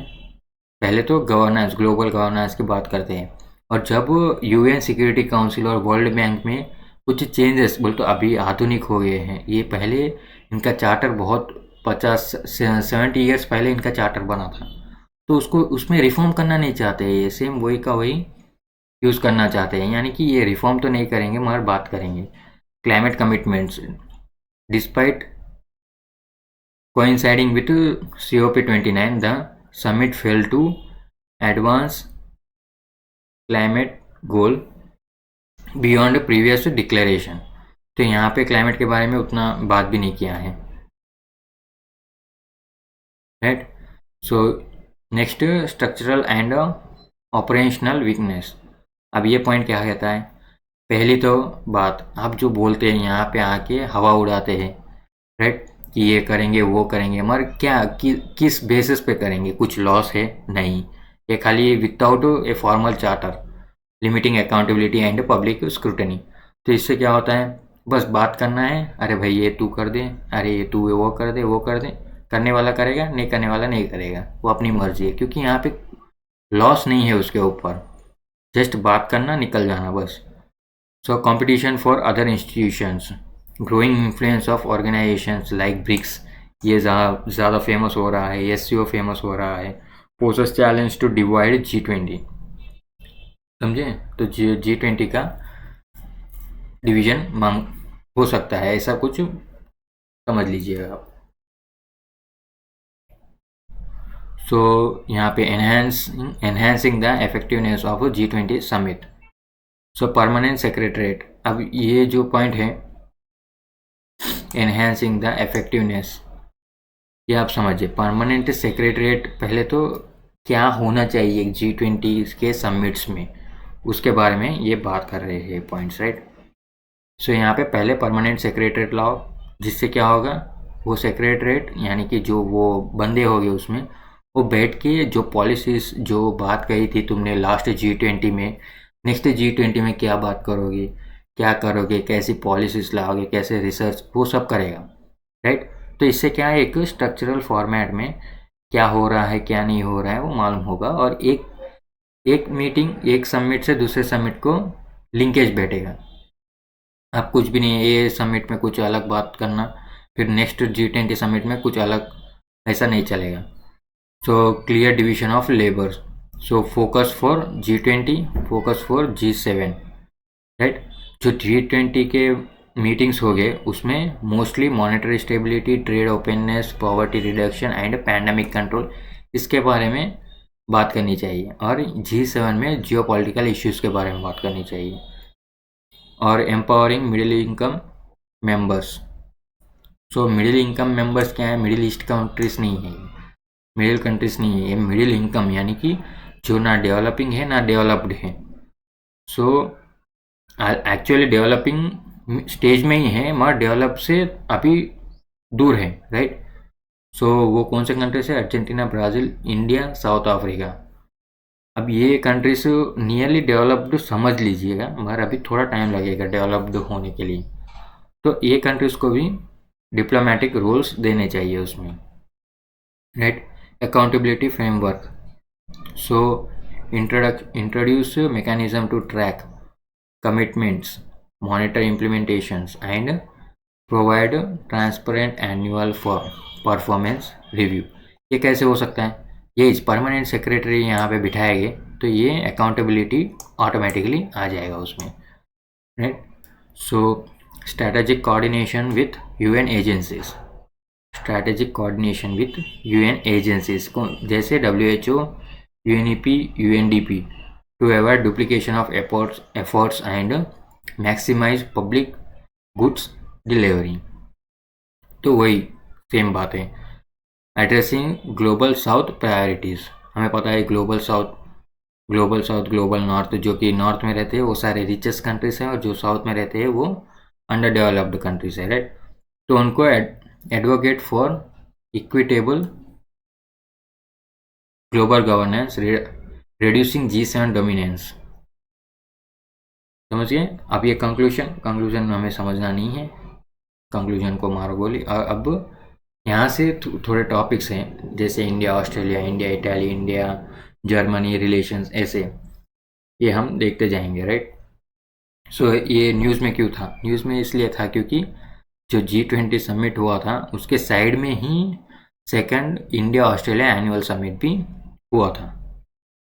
पहले तो गवर्नेंस, ग्लोबल गवर्नेंस की बात करते हैं। और जब यूएन सिक्योरिटी काउंसिल और वर्ल्ड बैंक में कुछ चेंजेस, बोल तो अभी आधुनिक हो गए हैं, ये पहले इनका चार्टर बहुत 70 ईयर्स पहले इनका चार्टर बना था, तो उसको उसमें रिफॉर्म करना नहीं चाहते, ये सेम वही का वही यूज़ करना चाहते हैं। यानी कि ये रिफॉर्म तो नहीं करेंगे मगर बात करेंगे। Climate commitments, despite coinciding with COP29, the summit failed to advance climate goal beyond previous declaration, तो यहाँ पे क्लाइमेट के बारे में उतना बात भी नहीं किया है, right. So next, structural and operational weakness. अब ये पॉइंट क्या कहता है, पहली तो बात, आप जो बोलते हैं यहाँ पे आके हवा उड़ाते हैं, राइट, कि ये करेंगे वो करेंगे, मगर क्या किस बेसिस पे करेंगे, कुछ लॉस है नहीं, ये खाली without a formal charter limiting accountability and public scrutiny. तो इससे क्या होता है, बस बात करना है, अरे भाई ये तू कर दे, अरे ये तू वो कर दे, वो कर दे, करने वाला करेगा, नहीं करने वाला नहीं करेगा, वो अपनी मर्जी है, क्योंकि यहाँ पे लॉस नहीं है उसके ऊपर, जस्ट बात करना, निकल जाना बस। So competition for other institutions, growing influence of organisations like BRICS, ये ज़्यादा फेमस हो रहा है, SCO फेमस हो रहा है, possess challenge to divide G20, समझे, तो G20 का डिवीजन मांग हो सकता है, ऐसा कुछ समझ लीजिएगा आप। सो यहाँ पे enhancing the effectiveness of G20 summit. So permanent secretariat, अब ये जो पॉइंट है एनहेंसिंग द इफेक्टिवनेस, ये आप समझिए। परमानेंट सेक्रेटरीट, पहले तो क्या होना चाहिए G20 के समिट्स में, उसके बारे में ये बात कर रहे हैं पॉइंट्स, राइट। सो यहाँ पे पहले परमानेंट सेक्रेटरीट लाओ, जिससे क्या होगा, वो सेक्रेटरीट यानी कि जो वो बंदे हो गए उसमें, वो बैठ के जो पॉलिसीज, जो बात कही थी तुमने लास्ट G20 में, नेक्स्ट G20 में क्या बात करोगे, क्या करोगे, कैसी पॉलिसीज लाओगे, कैसे रिसर्च, वो सब करेगा, राइट। तो इससे क्या है, एक स्ट्रक्चरल फॉर्मेट में क्या हो रहा है क्या नहीं हो रहा है वो मालूम होगा, और एक मीटिंग, एक समिट से दूसरे समिट को लिंकेज बैठेगा। अब कुछ भी नहीं है, ये समिट में कुछ अलग बात करना, फिर नेक्स्ट G20 समिट में कुछ अलग, ऐसा नहीं चलेगा। So clear division of labour, so focus for G20, focus for G7, right. जो G20 के मीटिंग्स हो गए उसमें mostly monetary stability, trade openness, poverty reduction and pandemic control, इसके बारे में बात करनी चाहिए, और G7 में जियोपॉलिटिकल इश्यूज़ के बारे में बात करनी चाहिए, और empowering middle income members. So middle income members क्या है, मिडिल ईस्ट कंट्रीज नहीं है, मिडिल कंट्रीज नहीं है, ये मिडिल इनकम यानी कि जो ना डेवलपिंग है ना डेवलप्ड है। सो एक्चुअली डेवलपिंग स्टेज में ही है मगर डेवलप से अभी दूर है, राइट। सो वो कौन से कंट्रीज है, Argentina, Brazil, India, south Africa. अब ये कंट्रीज नियरली डेवलप्ड समझ लीजिएगा, मगर अभी थोड़ा टाइम लगेगा डेवलप्ड होने के लिए, तो ये कंट्रीज को भी डिप्लोमेटिक रोल्स देने चाहिए उसमें, right. Accountability framework, so introduce mechanism to track commitments, monitor implementations and provide transparent annual performance review। ये कैसे हो सकता है, ये परमानेंट सेक्रेटरी यहाँ पे बिठाए गए, तो ये अकाउंटेबिलिटी ऑटोमेटिकली आ जाएगा उसमें, right. So strategic coordination with UN agencies, strategic coordination with UN agencies को, जैसे WHO, UNEP, UNDP, to avoid duplication of efforts and maximise public goods delivery. तो वही सेम बात है। एड्रेसिंग ग्लोबल साउथ प्रायोरिटीज़, हमें पता है ग्लोबल साउथ, ग्लोबल नॉर्थ, जो कि नॉर्थ में रहते हैं वो सारे रिचेस्ट कंट्रीज हैं, और जो साउथ में रहते हैं वो अंडर डेवलप्ड कंट्रीज है, राइट। तो उनको advocate for equitable global governance, reducing G7 dominance. समझिए। अब ये कंक्लूजन में हमें समझना नहीं है, कंक्लूजन को मारो गोली। और अब यहाँ से थोड़े टॉपिक्स हैं, जैसे India Australia, India Italy, India Germany relations, ऐसे ये हम देखते जाएंगे, राइट। सो ये न्यूज़ में क्यों था? न्यूज़ में इसलिए था क्योंकि जो G20 समिट हुआ था उसके साइड में ही second India Australia annual summit भी हुआ था,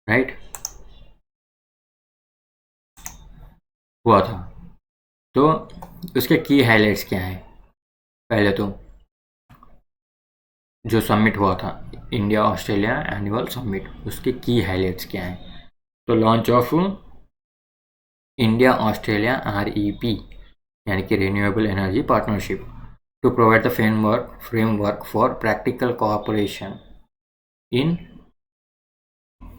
राइट, हुआ था। तो उसके की हाइलाइट्स क्या हैं? पहले तो जो समिट हुआ था इंडिया ऑस्ट्रेलिया एनुअल समिट, उसके की हाइलाइट्स क्या हैं? तो launch of India Australia REP, यानी कि renewable energy partnership, to provide the framework for practical cooperation in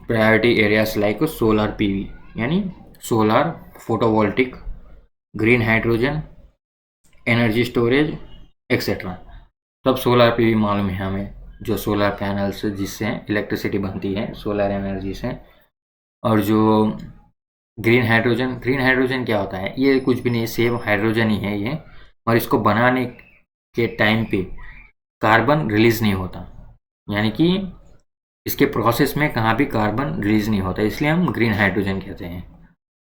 priority areas like solar PV, यानी solar, photovoltaic, green hydrogen, energy storage etcetera. तब solar PV मालूम है हमें, जो सोलर पैनल्स जिससे electricity बनती है सोलर एनर्जी से। और जो ग्रीन हाइड्रोजन क्या होता है? ये कुछ भी नहीं, सेम हाइड्रोजन ही है ये, और इसको बनाने के टाइम पे कार्बन रिलीज नहीं होता, यानी कि इसके प्रोसेस में कहाँ भी कार्बन रिलीज नहीं होता, इसलिए हम ग्रीन हाइड्रोजन कहते हैं।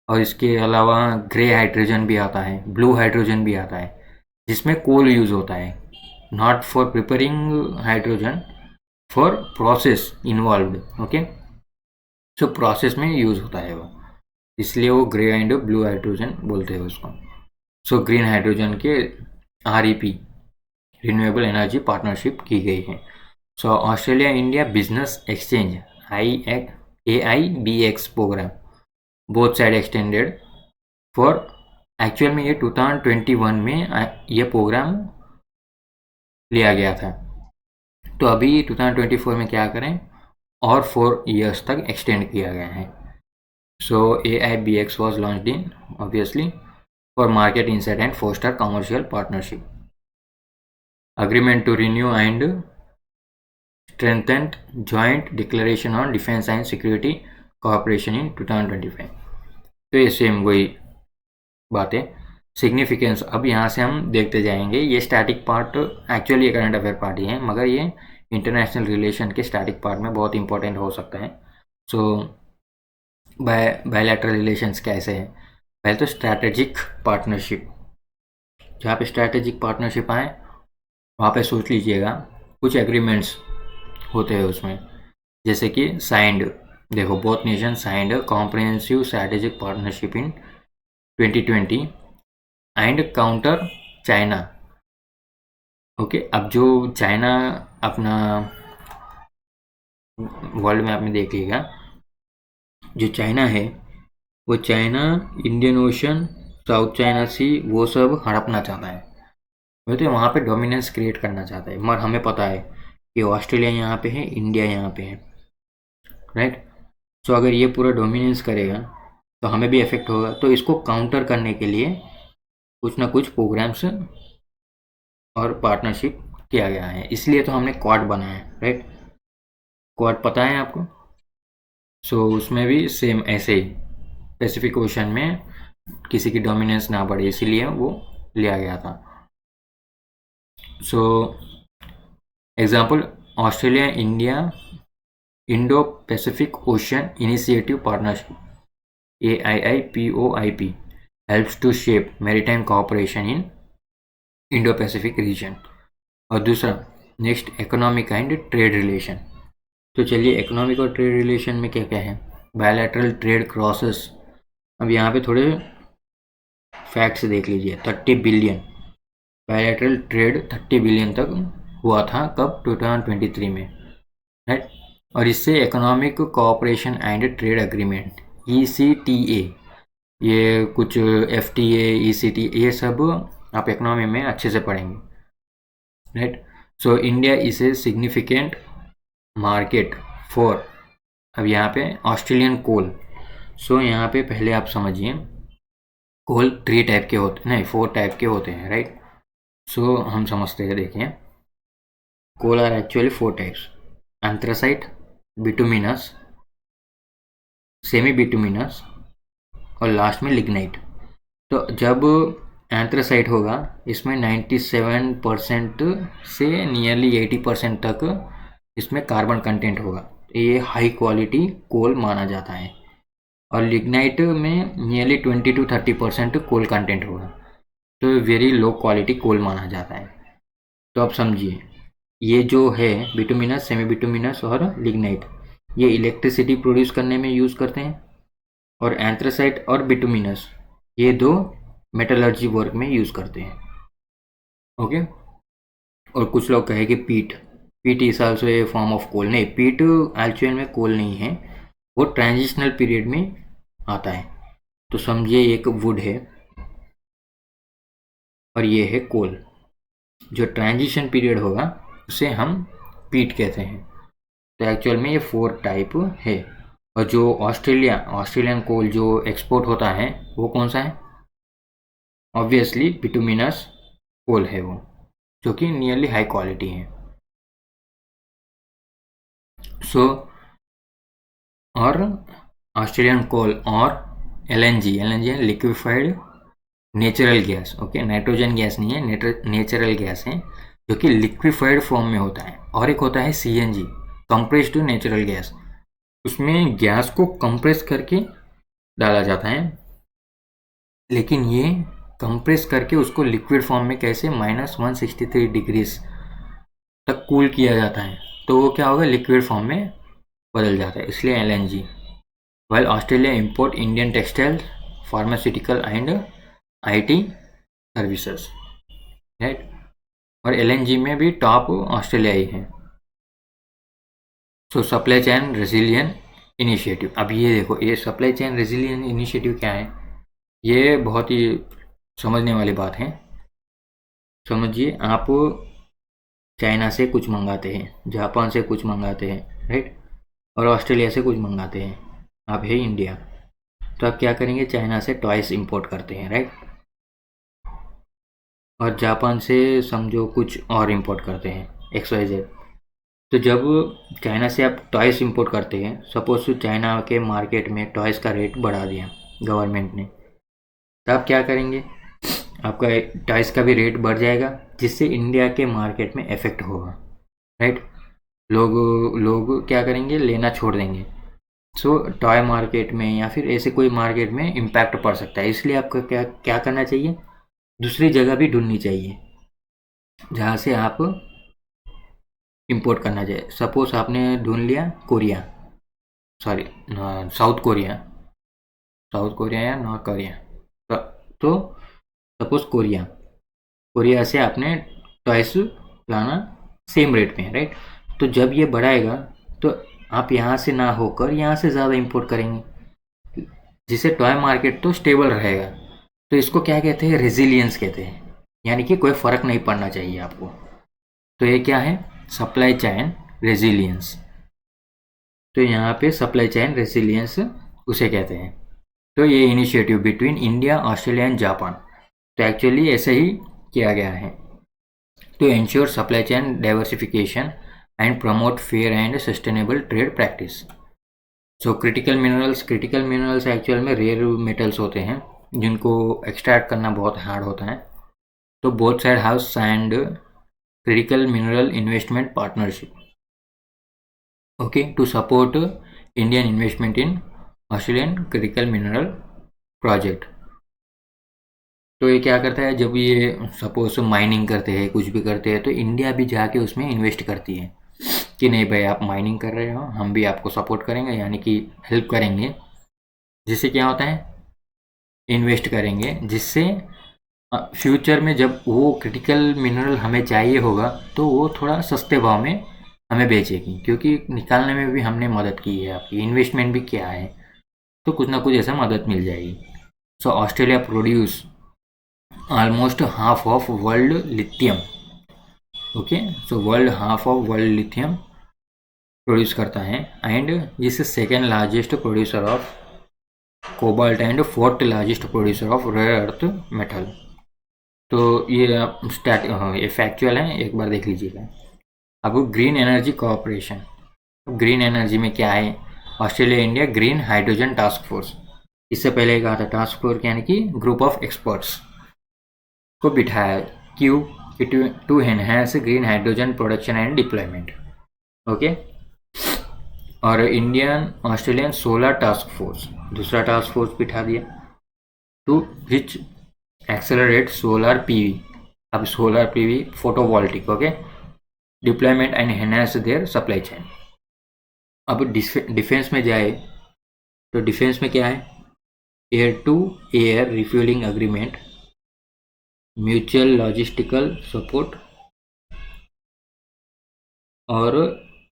और इसके अलावा ग्रे हाइड्रोजन भी आता है, ब्लू हाइड्रोजन भी आता है, जिसमें कोल यूज़ होता है, not for preparing hydrogen, for process involved, okay. So process में यूज़ होता है वो, इसलिए वो ग्रे एंड ब्लू हाइड्रोजन बोलते हैं उसको। सो ग्रीन हाइड्रोजन के REP, रिन्यूएबल एनर्जी पार्टनरशिप की गई है। So Australia India business exchange AIBX programme, both side extended for, actual में ये 2021 में ये प्रोग्राम लिया गया था। तो अभी 2024 में क्या करें, और 4 years तक एक्सटेंड किया गया है। सो AIBX was launched in obviously for market insight and foster commercial partnership. Agreement to renew and strengthened joint declaration on defense and security cooperation in 2025. तो ये सेम वही बात है। सिग्निफिकेंस अब यहाँ से हम देखते जाएंगे। ये स्टैटिक पार्ट एक्चुअली ये करंट अफेयर पार्ट ही है, मगर ये इंटरनेशनल रिलेशन के स्टैटिक पार्ट में बहुत इंपॉर्टेंट हो सकता है। सो बायलैटरल रिलेशंस कैसे हैं? पहले तो स्ट्रैटेजिक पार्टनरशिप, जहाँ पे स्ट्रैटेजिक पार्टनरशिप आए वहाँ पे सोच लीजिएगा कुछ एग्रीमेंट्स होते हैं उसमें, जैसे कि साइंड, देखो both nation signed comprehensive strategic partnership in 2020 and counter China, okay. अब जो चाइना अपना वर्ल्ड मैप में देख लीजिएगा, जो चाइना है वो China Indian Ocean, South China Sea, वो सब हड़पना चाहता है, वो तो वहाँ पे डोमिनेंस क्रिएट करना चाहता है। मगर हमें पता है कि ऑस्ट्रेलिया यहाँ पे है, इंडिया यहाँ पे है, राइट। सो अगर ये पूरा डोमिनेंस करेगा तो हमें भी इफेक्ट होगा। तो इसको काउंटर करने के लिए कुछ ना कुछ प्रोग्राम्स और पार्टनरशिप किया गया है, इसलिए तो हमने क्वाड बनाया है, राइट। क्वाड पता है आपको? सो उसमें भी सेम ऐसे ही पैसिफिक ओशन में किसी की डोमिनेंस ना बढ़े, इसीलिए वो लिया गया था। So example, Australia India Indo Pacific ocean initiative partnership AIIPOIP helps to shape maritime cooperation in Indo-Pacific region। और दूसरा next economic and trade relation. तो चलिए इकोनॉमिक और ट्रेड रिलेशन में क्या क्या है। बायलैटरल ट्रेड क्रॉसेस, अब यहाँ पे थोड़े फैक्ट्स देख लीजिए। 30 बिलियन बायलैटरल ट्रेड 30 बिलियन तक हुआ था, कब? 2023 में, राइट। और इससे economic cooperation and trade agreement ECTA, ये कुछ FTA ECTA ये सब आप इकोनॉमी में अच्छे से पढ़ेंगे, right. So India is a significant market for, अब यहाँ पे ऑस्ट्रेलियन कोल। सो यहाँ पे पहले आप समझिए, कोल 3 टाइप के होते, नहीं 4 टाइप के होते हैं, राइट। सो हम समझते हैं, देखिए coal are actually 4 types: anthracite, bituminous, semi bituminous और लास्ट में लिग्नाइट। तो जब एंथ्रासाइट होगा, इसमें 97% से नियरली 80% तक इसमें कार्बन कंटेंट होगा, ये हाई क्वालिटी कोल माना जाता है। और लिग्नाइट में नियरली 20 to 30% कोल कंटेंट होगा, तो वेरी लो क्वालिटी कोल माना जाता है। तो आप समझिए, ये जो है बिटुमिनस, सेमी बिटुमिनस और लिग्नाइट, ये इलेक्ट्रिसिटी प्रोड्यूस करने में यूज़ करते हैं। और एंथ्रासाइट और बिटुमिनस ये दो मेटलर्जी वर्क में यूज़ करते हैं, ओके। और कुछ लोग कहे कि peat is also a form of coal, नहीं, पीट एक्चुअल में कोल नहीं है, वो ट्रांजिशनल पीरियड में आता है। तो समझिए एक वुड है और ये है कोल, जो ट्रांजिशन पीरियड होगा उसे हम पीट कहते हैं। तो एक्चुअल में ये 4 टाइप है। और जो ऑस्ट्रेलियन कोल जो एक्सपोर्ट होता है वो कौन सा है? ऑब्वियसली बिटुमिनस कोल है वो, जो कि नियरली हाई क्वालिटी है। सो और ऑस्ट्रेलियन कोल और LNG है liquefied natural gas, okay, nitrogen gas नहीं है, नेचुरल गैस है जो कि लिक्विफाइड फॉर्म में होता है। और एक होता है CNG, कंप्रेस्ड नेचुरल गैस, उसमें गैस को कंप्रेस करके डाला जाता है, लेकिन ये कंप्रेस करके उसको लिक्विड फॉर्म में कैसे -163 डिग्रीज तक कूल किया जाता है, तो वो क्या होगा, लिक्विड फॉर्म में बदल जाता है, इसलिए LNG। While Australia import Indian textile, pharmaceutical and IT services, right. और LNG में भी टॉप ऑस्ट्रेलिया ही है। सो सप्लाई चेन रेजिलियन इनिशिएटिव, अब ये देखो, ये सप्लाई चेन रेजिलियन इनिशिएटिव क्या है, ये बहुत ही समझने वाली बात है। समझिए, आप चाइना से कुछ मंगाते हैं, जापान से कुछ मंगाते हैं, राइट, और ऑस्ट्रेलिया से कुछ मंगाते हैं, आप है इंडिया, तो आप क्या करेंगे, चाइना से टॉयस इंपोर्ट करते हैं, राइट, और जापान से समझो कुछ और इंपोर्ट करते हैं XYZ। तो जब चाइना से आप टॉयस इंपोर्ट करते हैं, सपोज चाइना के मार्केट में टॉयस का रेट बढ़ा दिया गवर्नमेंट ने, तो आप क्या करेंगे, आपका टॉयस का भी रेट बढ़ जाएगा, जिससे इंडिया के मार्केट में इफेक्ट होगा, राइट। लोग क्या करेंगे, लेना छोड़ देंगे। सो टॉय मार्केट में या फिर ऐसे कोई मार्केट में इम्पैक्ट पड़ सकता है, इसलिए आपको क्या क्या करना चाहिए, दूसरी जगह भी ढूंढनी चाहिए जहाँ से आप इंपोर्ट करना चाहिए। सपोज आपने ढूंढ लिया कोरिया, सॉरी साउथ कोरिया या नॉर्थ कोरिया, तो सपोज कोरिया से आपने टॉयस लाना सेम रेट में, राइट। तो जब ये बढ़ाएगा तो आप यहाँ से ना होकर यहाँ से ज़्यादा इंपोर्ट करेंगे, जिससे टॉय मार्केट तो स्टेबल रहेगा। तो इसको क्या कहते हैं, रेजिलियंस कहते हैं, यानी कि कोई फ़र्क नहीं पड़ना चाहिए आपको। तो ये क्या है, सप्लाई चेन रेजिलियंस। तो यहाँ पे सप्लाई चेन रेजिलियंस उसे कहते हैं। तो ये initiative between India, Australia and Japan, तो एक्चुअली ऐसे ही किया गया है to ensure supply chain diversification and promote fair and sustainable trade practice. So critical minerals actual में रेयर मेटल्स होते हैं जिनको एक्सट्रैक्ट करना बहुत हार्ड होता है। तो both side have signed critical mineral investment partnership, okay, to support Indian investment in Australian critical mineral project. तो ये क्या करता है, जब ये सपोज माइनिंग करते हैं, कुछ भी करते हैं, तो इंडिया भी जाके उसमें इन्वेस्ट करती है, कि नहीं भाई आप माइनिंग कर रहे हो, हम भी आपको सपोर्ट करेंगे, यानी कि हेल्प करेंगे, जिससे क्या होता है, इन्वेस्ट करेंगे, जिससे फ्यूचर में जब वो क्रिटिकल मिनरल हमें चाहिए होगा तो वो थोड़ा सस्ते भाव में हमें बेचेगी, क्योंकि निकालने में भी हमने मदद की है, आपकी इन्वेस्टमेंट भी किया है, तो कुछ ना कुछ ऐसा मदद मिल जाएगी। So Australia produce almost half of world lithium. Okay, so world half of world lithium produce करता है, and this is second largest producer of cobalt and fourth largest producer of rare earth metal. तो ये ये factual है, एक बार देख लीजिएगा। अब green energy cooperation, green energy में क्या है, Australia India green hydrogen task force, इससे पहले कहा था टास्क फोर्स यानी कि ग्रुप ऑफ एक्सपर्ट्स को बिठाया, क्यों, to enhance green hydrogen production and deployment. Okay, और Indian Australian solar task force, दूसरा टास्क फोर्स बिठा दिया, to which accelerate solar PV, अब solar PV photovoltaic, okay, deployment and enhance their supply chain. अब defence में जाए तो defence में क्या है, air to air refuelling agreement, mutual logistical support, और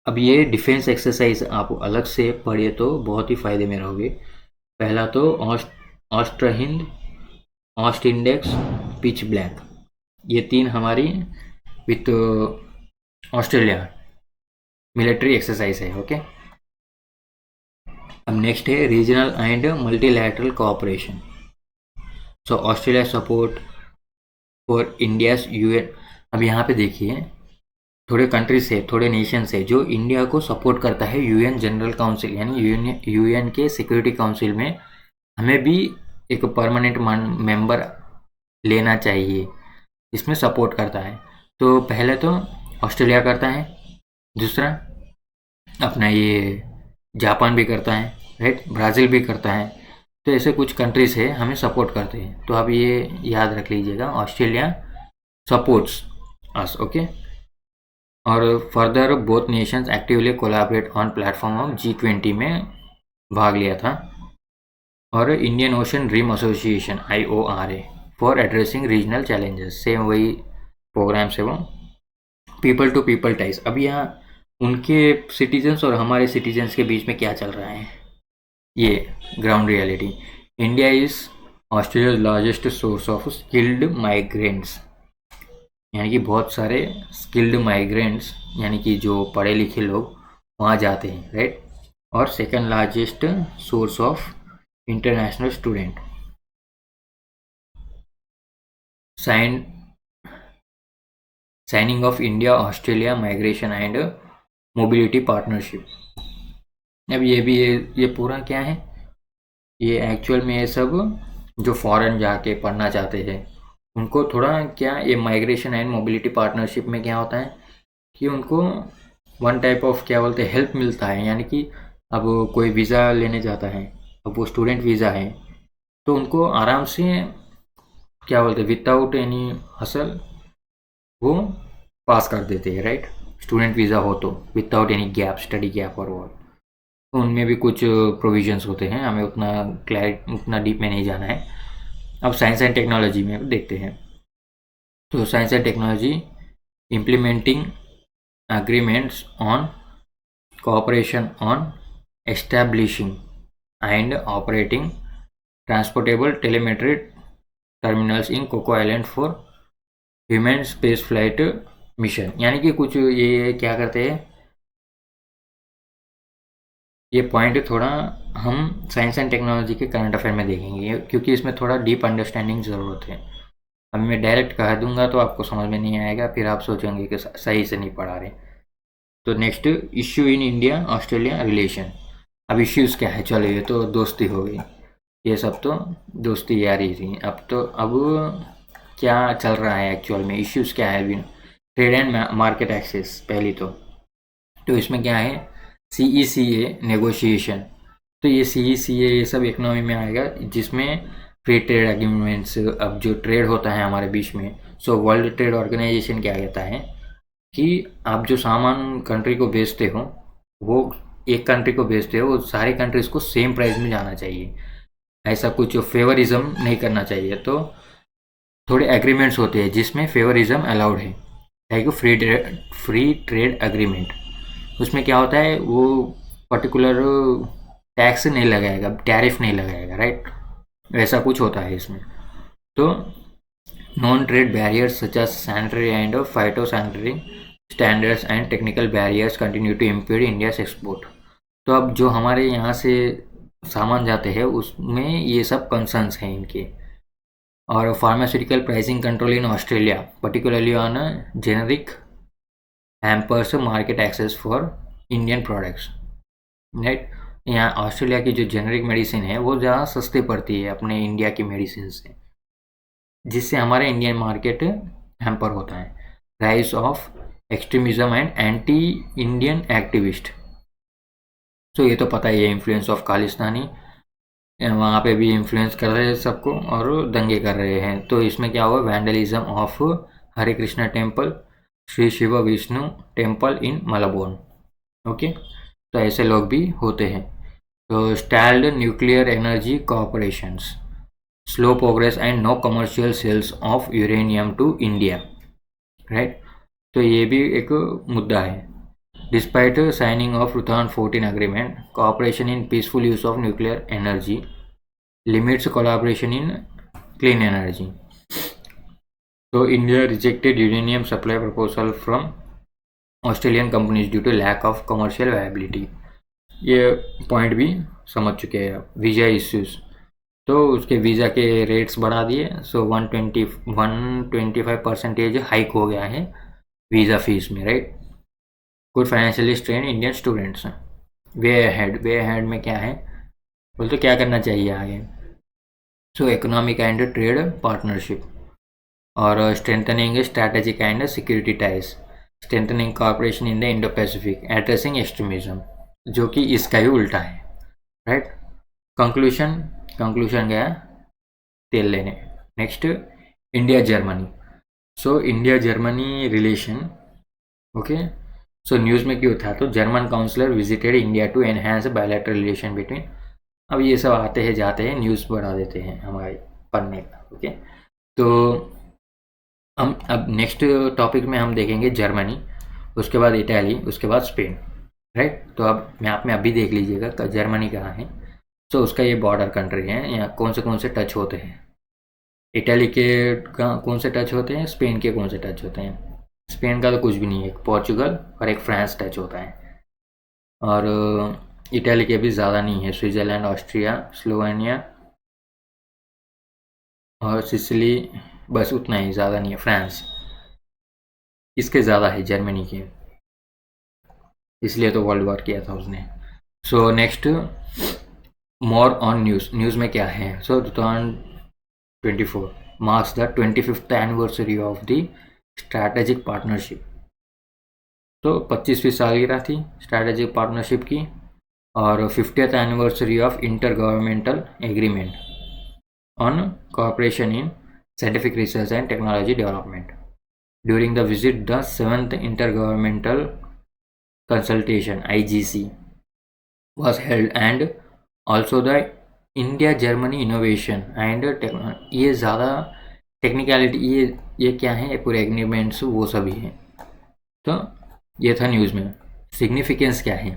अब ये डिफेंस एक्सरसाइज आप अलग से पढ़िए तो बहुत ही फायदे में रहोगे। पहला तो ऑस्ट्र हिंद, ऑस्ट इंडेक्स, पिच ब्लैक, ये तीन हमारी विथ ऑस्ट्रेलिया मिलिट्री एक्सरसाइज है। ओके, अब नेक्स्ट है regional and multilateral cooperation. So Australia support for India's UN. अब यहाँ पे देखिए थोड़े कंट्रीज है, थोड़े नेशंस है जो इंडिया को सपोर्ट करता है यूएन जनरल काउंसिल, यानी यूएन के सिक्योरिटी काउंसिल में हमें भी एक परमानेंट मेंबर लेना चाहिए, इसमें सपोर्ट करता है। तो पहले तो ऑस्ट्रेलिया करता है, दूसरा अपना ये जापान भी करता है, राइट, ब्राज़ील भी करता है, तो ऐसे कुछ कंट्रीज है हमें सपोर्ट करते हैं। तो आप ये याद रख लीजिएगा, ऑस्ट्रेलिया सपोर्ट्स अस। ओके, और further both Nations actively collaborate on platform of G20 में भाग लिया था, और Indian ocean dream association IORA for addressing regional challenges, same वही प्रोग्राम से वो पीपल टू पीपल टाइज। अब यहाँ उनके सिटीजन्स और हमारे सिटीजन्स के बीच में क्या चल रहा है, ये ground reality. India is Australia largest source of skilled migrants, यानी कि बहुत सारे स्किल्ड माइग्रेंट्स यानी कि जो पढ़े लिखे लोग वहाँ जाते हैं, राइट, और second largest source of international student. Signing off India Australia migration and mobility partnership. अब ये भी ये पूरा क्या है, ये एक्चुअल में ये सब जो फॉरेन जाके पढ़ना चाहते हैं उनको थोड़ा क्या, ये माइग्रेशन एंड मोबिलिटी पार्टनरशिप में क्या होता है कि उनको वन टाइप ऑफ क्या बोलते हैं हेल्प मिलता है, यानी कि अब कोई वीज़ा लेने जाता है, अब वो स्टूडेंट वीज़ा है, तो उनको आराम से क्या बोलते हैं विदाउट एनी हसल वो पास कर देते हैं, राइट, स्टूडेंट वीज़ा हो तो without any gap, study gap और वो, तो उनमें भी कुछ प्रोविजंस होते हैं, हमें उतना डीप में नहीं जाना है। अब साइंस एंड टेक्नोलॉजी में देखते हैं, तो science and technology implementing agreements on cooperation on establishing and operating transportable telemetry terminals in Coco Island for human space flight mission। यानी कि कुछ ये क्या करते हैं, ये पॉइंट थोड़ा हम साइंस एंड टेक्नोलॉजी के करंट अफेयर में देखेंगे, क्योंकि इसमें थोड़ा डीप अंडरस्टैंडिंग ज़रूरत है। अब मैं डायरेक्ट कह दूंगा तो आपको समझ में नहीं आएगा, फिर आप सोचेंगे कि सही से नहीं पढ़ा रहे। तो next, issue in India Australia relation. अब इश्यूज़ क्या है, चलो ये तो दोस्ती हो गई, ये सब तो दोस्ती यारी थी। अब क्या चल रहा है एक्चुअल में, इश्यूज़ क्या है अभी, ट्रेड एंड मार्केट एक्सेस पहली तो इसमें क्या है, CECA नेगोशिएशन। तो ये CECA ये सब इकोनॉमी में आएगा, जिसमें फ्री ट्रेड एग्रीमेंट्स, अब जो ट्रेड होता है हमारे बीच में, सो वर्ल्ड ट्रेड ऑर्गेनाइजेशन क्या कहता है कि आप जो सामान कंट्री को बेचते हो, वो एक कंट्री को बेचते हो, वो सारे कंट्रीज को सेम प्राइस में जाना चाहिए। ऐसा कुछ फेवरिज्म नहीं करना चाहिए। तो थोड़े एग्रीमेंट्स होते हैं जिसमें फेवरिज्म अलाउड है, लाइक फ्री ट्रेड एग्रीमेंट। उसमें क्या होता है, वो पर्टिकुलर टैक्स नहीं लगाएगा, टैरिफ नहीं लगाएगा, राइट। वैसा कुछ होता है इसमें। तो non trade barriers such as sanitary and phytosanitary standards and technical barriers continue to impede India's export. तो अब जो हमारे यहाँ से सामान जाते हैं उसमें ये सब कंसर्न्स हैं इनके। और pharmaceutical pricing control in Australia, particularly on generic hampers market access for Indian products, right. यहाँ ऑस्ट्रेलिया की जो जेनरिक मेडिसिन है वो ज़्यादा सस्ती पड़ती है अपने इंडिया की मेडिसिन से, जिससे हमारा इंडियन मार्केट हैम्पर होता है। Rise of extremism and anti Indian activist, तो ये तो पता ही है, इन्फ्लुएंस ऑफ खालिस्तानी वहाँ पे भी इन्फ्लुएंस कर रहे हैं सबको और दंगे कर रहे हैं। तो इसमें क्या हुआ, vandalism of Hare Krishna temple, Shri Shiva Vishnu temple in Melbourne. Okay, तो ऐसे लोग भी होते हैं। तो stalled nuclear energy corporations, slow progress and no commercial sales of uranium to India, right. तो ये भी एक मुद्दा है। Despite signing of 2014 agreement, cooperation in peaceful use of nuclear energy limits collaboration in clean energy. So India rejected uranium supply proposal from Australian companies due to lack of commercial viability. ये point भी समझ चुके हैं। Visa issues, तो उसके visa के rates बढ़ा दिए। सो 125% हाइक हो गया है वीज़ा फीस में, right. Good financially strain Indian students, way ahead में क्या है बोल, तो क्या करना चाहिए आगे। So economic and trade partnership और strengthening strategic and security ties, strengthening corporation in the Indo Pacific, addressing extremism, जो कि इसका ही उल्टा है, राइट। कंक्लूशन गया तेल लेने। Next, India Germany. So India Germany relation, okay. So news में क्यों था, तो German counsellor visited India to enhance bilateral relation between. अब ये सब आते हैं जाते हैं, न्यूज़ बढ़ा देते हैं हमारे पढ़ने का, ओके। तो हम अब नेक्स्ट टॉपिक में हम देखेंगे जर्मनी, उसके बाद इटाली, उसके बाद स्पेन, राइट। तो अब मैप में अभी देख लीजिएगा जर्मनी कहाँ है। तो उसका ये बॉर्डर कंट्री है, यहाँ कौन से टच होते हैं। इटाली के कौन से टच होते हैं, स्पेन के कौन से टच होते हैं। स्पेन का तो कुछ भी नहीं है, एक पोर्चुगल और एक फ्रांस टच होता है। और इटाली के भी ज़्यादा नहीं है, स्विट्ज़रलैंड, ऑस्ट्रिया, स्लोवेनिया और सिसिली, बस उतना ही, ज़्यादा नहीं है। फ्रांस इसके ज़्यादा है जर्मनी के, इसलिए तो वर्ल्ड वॉर किया था उसने। So next, more on news में क्या है। सो 2024 marks the 25th anniversary of the strategic partnership. तो 25वीं सालगिरह थी स्ट्रैटेजिक पार्टनरशिप की, और 50th anniversary of inter governmental agreement on cooperation in scientific research and technology development. During the visit, the 7th Intergovernmental Consultation (IGC) was held, and also the India Germany Innovation and ये ज़्यादा technicality, ये क्या है, पूरे agreements वो सभी हैं। तो ये था न्यूज़ में। सिग्निफिकेंस क्या है,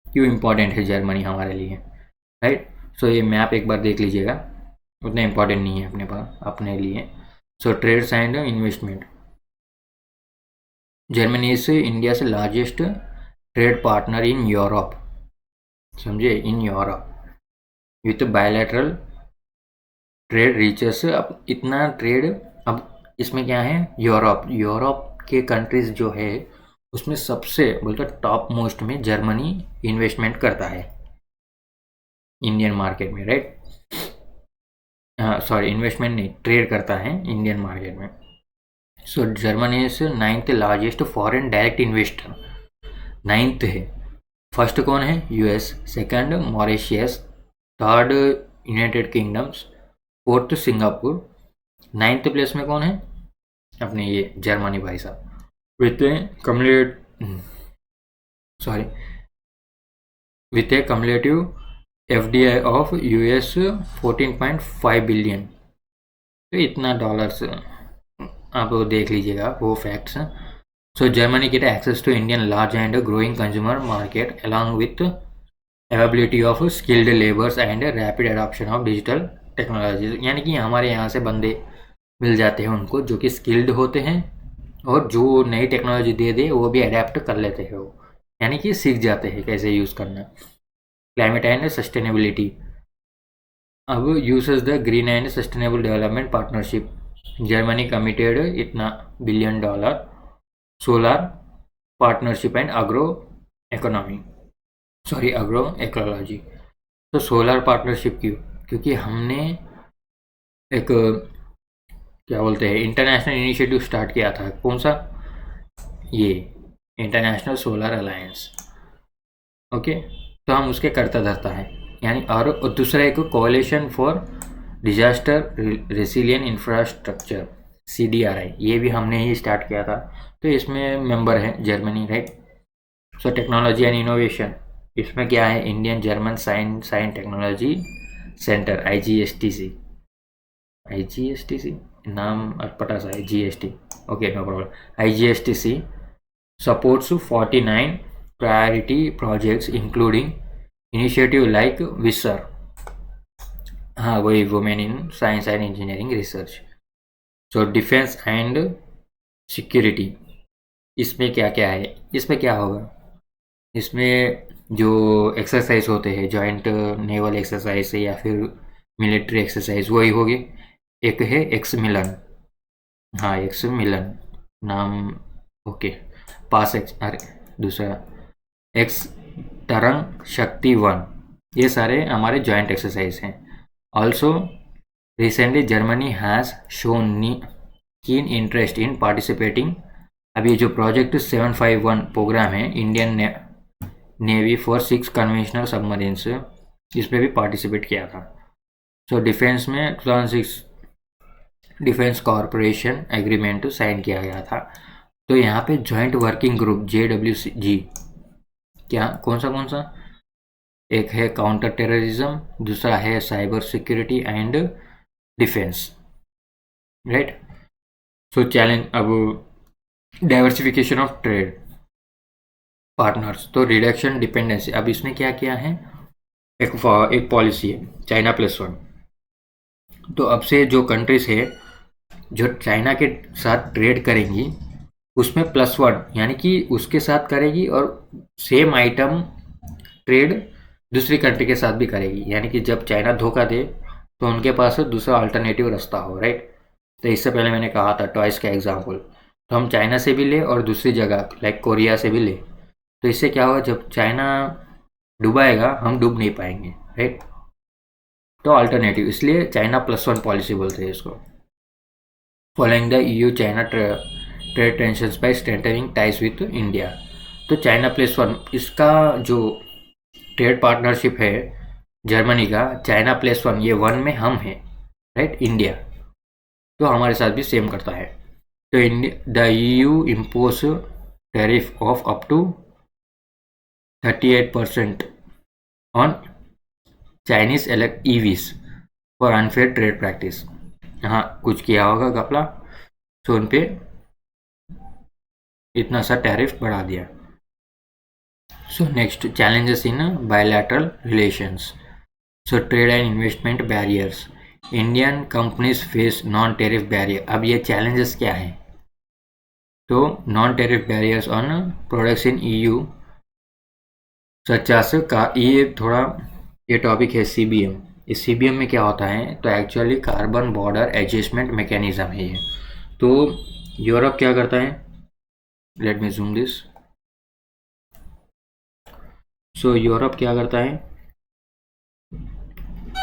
क्यों इम्पोर्टेंट है जर्मनी हमारे लिए, राइट। सो ये मैप एक बार देख लीजिएगा, उतना इम्पोर्टेंट नहीं है अपने पास अपने लिए। So trades and investment, Germany is India से largest trade partner in Europe, समझे, in Europe, with bilateral trade reaches. अब इतना ट्रेड, अब इसमें क्या है, यूरोप के कंट्रीज जो है उसमें सबसे बोलते टॉप मोस्ट में जर्मनी इन्वेस्टमेंट करता है इंडियन मार्केट में, राइट। सॉरी, इन्वेस्टमेंट नहीं, ट्रेड करता है इंडियन मार्केट में। So Germany is 9th largest foreign direct investor, 9th है। फर्स्ट कौन है, US, second Mauritius, third United Kingdoms, fourth Singapore, 9th place में कौन है, अपने ये जर्मनी भाई साहब। with a cumulative FDI of US 14.5 billion. तो इतना डॉलर्स आप देख लीजिएगा वो facts. So Germany get access to Indian large and growing consumer market along with availability of skilled labours and rapid adoption of digital technology. यानी कि हमारे यहाँ से बंदे मिल जाते हैं उनको जो कि स्किल्ड होते हैं और जो नई टेक्नोलॉजी दे दे वो भी अडेप्ट कर लेते हैं वो, यानी कि सीख जाते हैं कैसे यूज़ करना। क्लाइमेट एंड सस्टेनेबिलिटी, अब uses the green and sustainable development partnership. Germany committed इतना $1 billion solar partnership and agro ecology. तो सोलर पार्टनरशिप क्यों? क्योंकि हमने एक क्या बोलते हैं इंटरनेशनल इनिशिएटिव स्टार्ट किया था। कौन सा? ये इंटरनेशनल सोलर अलायंस। ओके, तो हम उसके करता धरता है यानी। और दूसरा एक coalition for disaster resilient infrastructure CDRI, ये भी हमने ही स्टार्ट किया था। तो इसमें मेंबर है Germany, right. So technology and innovation, इसमें क्या है? Indian German science technology centre IGSTC नाम अटपटा सा है, GST। Okay, no problem. IGSTC supports 49 priority projects including initiative like WISR, हाँ वही women in science and engineering research. So defence and security, इसमें क्या क्या है? इसमें क्या होगा? इसमें जो एक्सरसाइज होते हैं जॉइंट नेवल एक्सरसाइज या फिर मिलिट्री एक्सरसाइज वही होगी। एक है एक्स मिलन, हाँ एक्स मिलन नाम, ओके। पास एक्स, अरे दूसरा एक्स तरंग शक्ति 1, ये सारे हमारे जॉइंट एक्सरसाइज हैं। Also recently Germany has shown keen interest in participating, अब ये जो प्रोजेक्ट 751 प्रोग्राम है Indian navy for 6 conventional submarines, इसमें भी पार्टिसिपेट किया था। सो डिफेंस में 2006 डिफेंस कॉरपोरेशन एग्रीमेंट साइन किया गया था। तो यहाँ पे जॉइंट वर्किंग ग्रुप JWG, क्या कौन सा? एक है काउंटर टेररिज्म, दूसरा है cyber security and defence, right. So challenge, अब डाइवर्सिफिकेशन ऑफ ट्रेड पार्टनर्स, तो रिडक्शन डिपेंडेंसी, अब इसमें क्या किया है? एक पॉलिसी है चाइना +1। तो अब से जो कंट्रीज है जो चाइना के साथ ट्रेड करेंगी उसमें +1 यानी कि उसके साथ करेगी और सेम आइटम ट्रेड दूसरी कंट्री के साथ भी करेगी, यानी कि जब चाइना धोखा दे तो उनके पास दूसरा अल्टरनेटिव रास्ता हो, राइट। तो इससे पहले मैंने कहा था टॉयज़ का एग्जांपल, तो हम चाइना से भी ले और दूसरी जगह लाइक कोरिया से भी ले, तो इससे क्या होगा? जब चाइना डूबाएगा हम डूब नहीं पाएंगे, राइट। तो अल्टरनेटिव, इसलिए चाइना +1 पॉलिसी बोलते हैं इसको। Following the EU China trade tensions by strengthening ties with India, तो चाइना +1 इसका जो ट्रेड पार्टनरशिप है जर्मनी का, चाइना +1 ये 1 में हम हैं, राइट, इंडिया, तो हमारे साथ भी सेम करता है। तो the EU impose tariff of up to 38% on Chinese EVs for unfair trade practice. हाँ कुछ किया होगा घपला, तो उन पे इतना सा टैरिफ बढ़ा दिया। So next, challenges in bilateral relations. So trade and investment barriers. Indian companies face non-tariff barrier. अब ये challenges क्या हैं? तो non-tariff barriers on products in EU such as का, ये टॉपिक है CBM। इस CBM में क्या होता है? तो actually carbon border adjustment mechanism है ये। तो यूरोप क्या करता है? Let me zoom this. So Europe क्या करता है?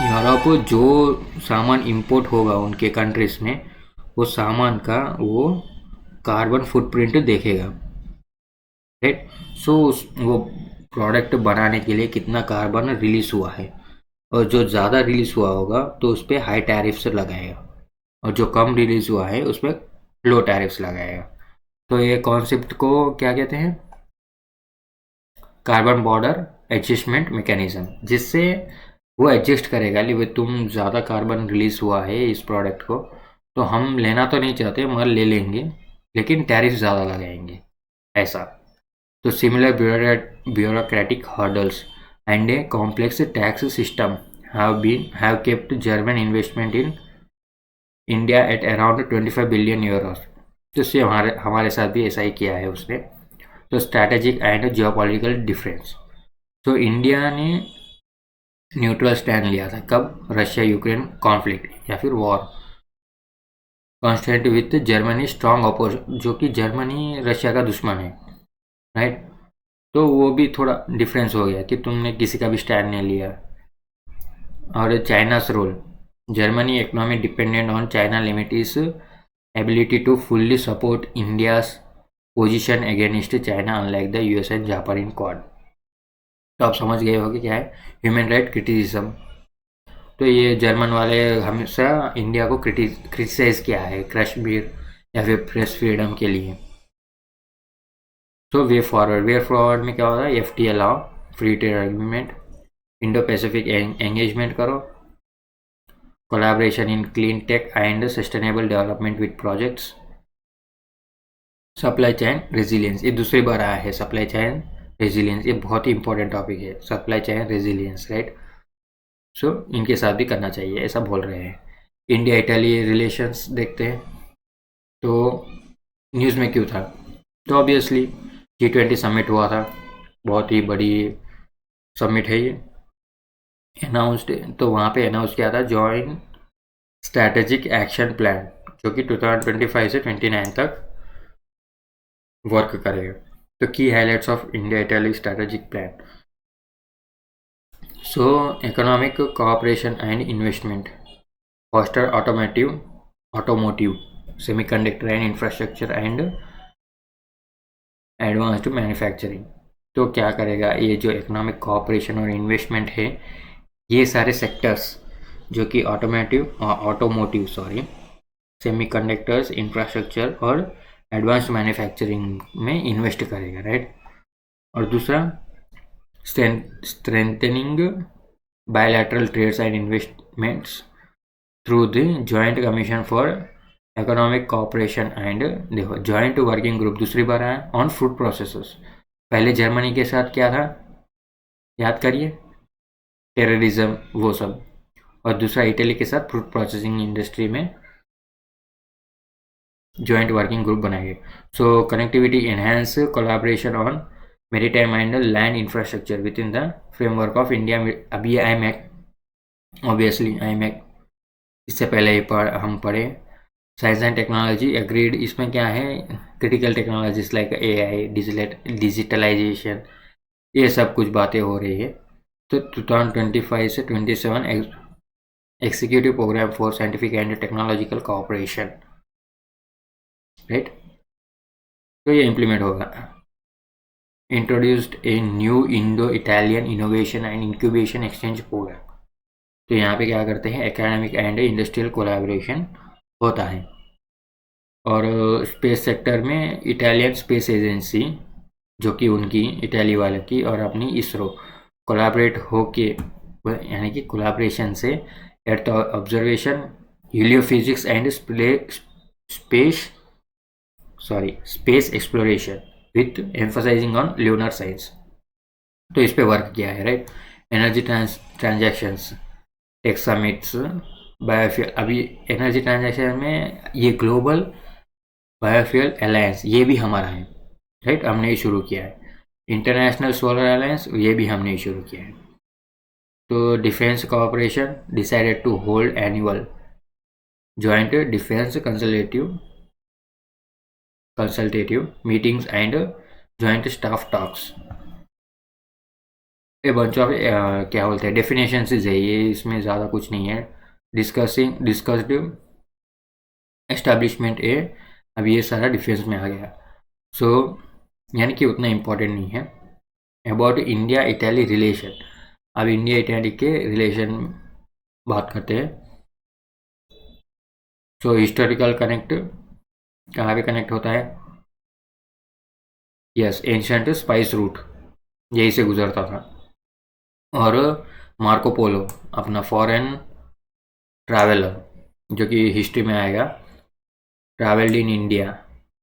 यूरोप जो सामान इंपोर्ट होगा उनके कंट्रीज में, वो सामान का वो कार्बन फुटप्रिंट देखेगा, राइट। सो वो प्रोडक्ट बनाने के लिए कितना कार्बन रिलीज हुआ है, और जो ज़्यादा रिलीज हुआ होगा तो उस पर हाई टैरिफ्स लगाएगा, और जो कम रिलीज हुआ है उस पर लो टैरिफ्स लगाएगा। तो ये कॉन्सेप्ट को क्या कहते हैं, कार्बन बॉर्डर एडजस्टमेंट मैकेनिज्म, जिससे वो एडजस्ट करेगा। लेकिन तुम ज़्यादा कार्बन रिलीज हुआ है इस प्रोडक्ट को, तो हम लेना तो नहीं चाहते मगर ले लेंगे, लेकिन टैरिफ ज़्यादा लगाएंगे ऐसा। तो similar bureaucratic hurdles and a complex tax system have kept German investment in India at around 25 billion euros। तो इससे हमारे हमारे साथ भी ऐसा ही किया है उसने। तो स्ट्रैटेजिक एंड जियोपॉलिटिकल डिफरेंस, तो इंडिया ने न्यूट्रल स्टैंड लिया था कब, रशिया यूक्रेन कॉन्फ्लिक्ट या फिर war, constant with Germany strong opposition, जो कि जर्मनी रशिया का दुश्मन है, राइट। तो वो भी थोड़ा डिफरेंस हो गया कि तुमने किसी का भी स्टैंड नहीं लिया। और China's role, Germany economy dependent on China limit is ability to fully support India's position against China unlike the US and Japan in Quad. तो आप समझ गए होंगे क्या है ह्यूमन राइट क्रिटिसिज्म। तो ये जर्मन वाले हमेशा इंडिया को क्रिटिसाइज किया है कश्मीर या फिर प्रेस फ्रीडम के लिए। तो वे फॉरवर्ड में क्या होता है, FTA law, free trade agreement, Indo Pacific engagement करो, collaboration in clean tech and sustainable development with projects, supply chain resilience, ये दूसरी बार आया है सप्लाई चेन रेजिलियंस, ये बहुत ही इंपॉर्टेंट टॉपिक है सप्लाई चेन रेजिलियंस, राइट। सो इनके साथ भी करना चाहिए ऐसा बोल रहे हैं। इंडिया इटाली रिलेशंस देखते हैं, तो न्यूज़ में क्यों था, तो ऑब्वियसली G20 समिट हुआ था, बहुत ही बड़ी समिट है ये, अनाउंस्ड। तो वहाँ पे अनाउंस किया था जॉइंट स्ट्रैटेजिक एक्शन प्लान, जो कि 2025 से 29 तक वर्क करेगा। तो key highlights of India Italy strategic plan, so economic cooperation and investment, foster automotive semiconductor and infrastructure and advanced manufacturing. तो क्या करेगा ये जो इकोनॉमिक कोऑपरेशन और इन्वेस्टमेंट है, ये सारे सेक्टर्स जो कि ऑटोमोटिव सेमीकंडक्टर्स, इंफ्रास्ट्रक्चर और एडवांस्ड मैन्युफैक्चरिंग में इन्वेस्ट करेगा, राइट। और दूसरा strengthening bilateral trades and investments through the joint commission for economic cooperation and, देखो जॉइंट वर्किंग ग्रुप दूसरी बार आया ऑन फूड प्रोसेसर्स। पहले जर्मनी के साथ क्या था, याद करिए, टेररिज्म वो सब, और दूसरा इटली के साथ फूड प्रोसेसिंग इंडस्ट्री में जॉइंट वर्किंग ग्रुप बनाएंगे। So connectivity enhance collaboration on maritime and land infrastructure within the framework of India. अभी IMEC, ऑब्वियसली IMEC इससे पहले ही हम पढ़े। साइंस एंड टेक्नोलॉजी एग्रीड, इसमें क्या है, critical technologies like AI, digitalisation, ये सब कुछ बातें हो रही है। तो 2025 से 27 executive programme for scientific and technological cooperation, right. तो ये इम्प्लीमेंट होगा। Introduced a new Indo Italian innovation and incubation exchange programme. तो यहाँ पे क्या करते हैं, एकेडमिक एंड इंडस्ट्रियल कोलैबोरेशन होता है। और स्पेस सेक्टर में इटालियन स्पेस एजेंसी, जो कि उनकी इटाली वाले की, और अपनी इसरो कोलैबोरेट हो के, यानी कि कोलैबोरेशन से earth observation, heliophysics and space exploration with emphasising on lunar science. तो इस पे वर्क किया है, right. Energy transactions, tech summits, biofuel, अभी एनर्जी ट्रांजैक्शन में ये ग्लोबल बायोफ्यूल अलायंस, ये भी हमारा है, राइट, हमने ही शुरू किया है। इंटरनेशनल सोलर अलायंस, ये भी हमने ही शुरू किया है। तो defence cooperation decided to hold annual joint defence consultative meetings and joint staff talks. A bunch of क्या बोलते हैं डेफिनेशन है ये, इसमें ज़्यादा कुछ नहीं है। डिस्कस्ड एस्टैब्लिशमेंट ए, अब ये सारा डिफेंस में आ गया। सो यानी कि उतना इम्पोर्टेंट नहीं है। अबाउट इंडिया इटली रिलेशन, अब इंडिया इटली के रिलेशन बात करते हैं। सो हिस्टोरिकल कनेक्ट कहाँ पे कनेक्ट होता है, यस, एंशंट स्पाइस रूट यहीं से गुजरता था। और मार्को पोलो अपना फॉरेन ट्रैवलर, जो कि हिस्ट्री में आएगा, ट्रैवल्ड इन इंडिया,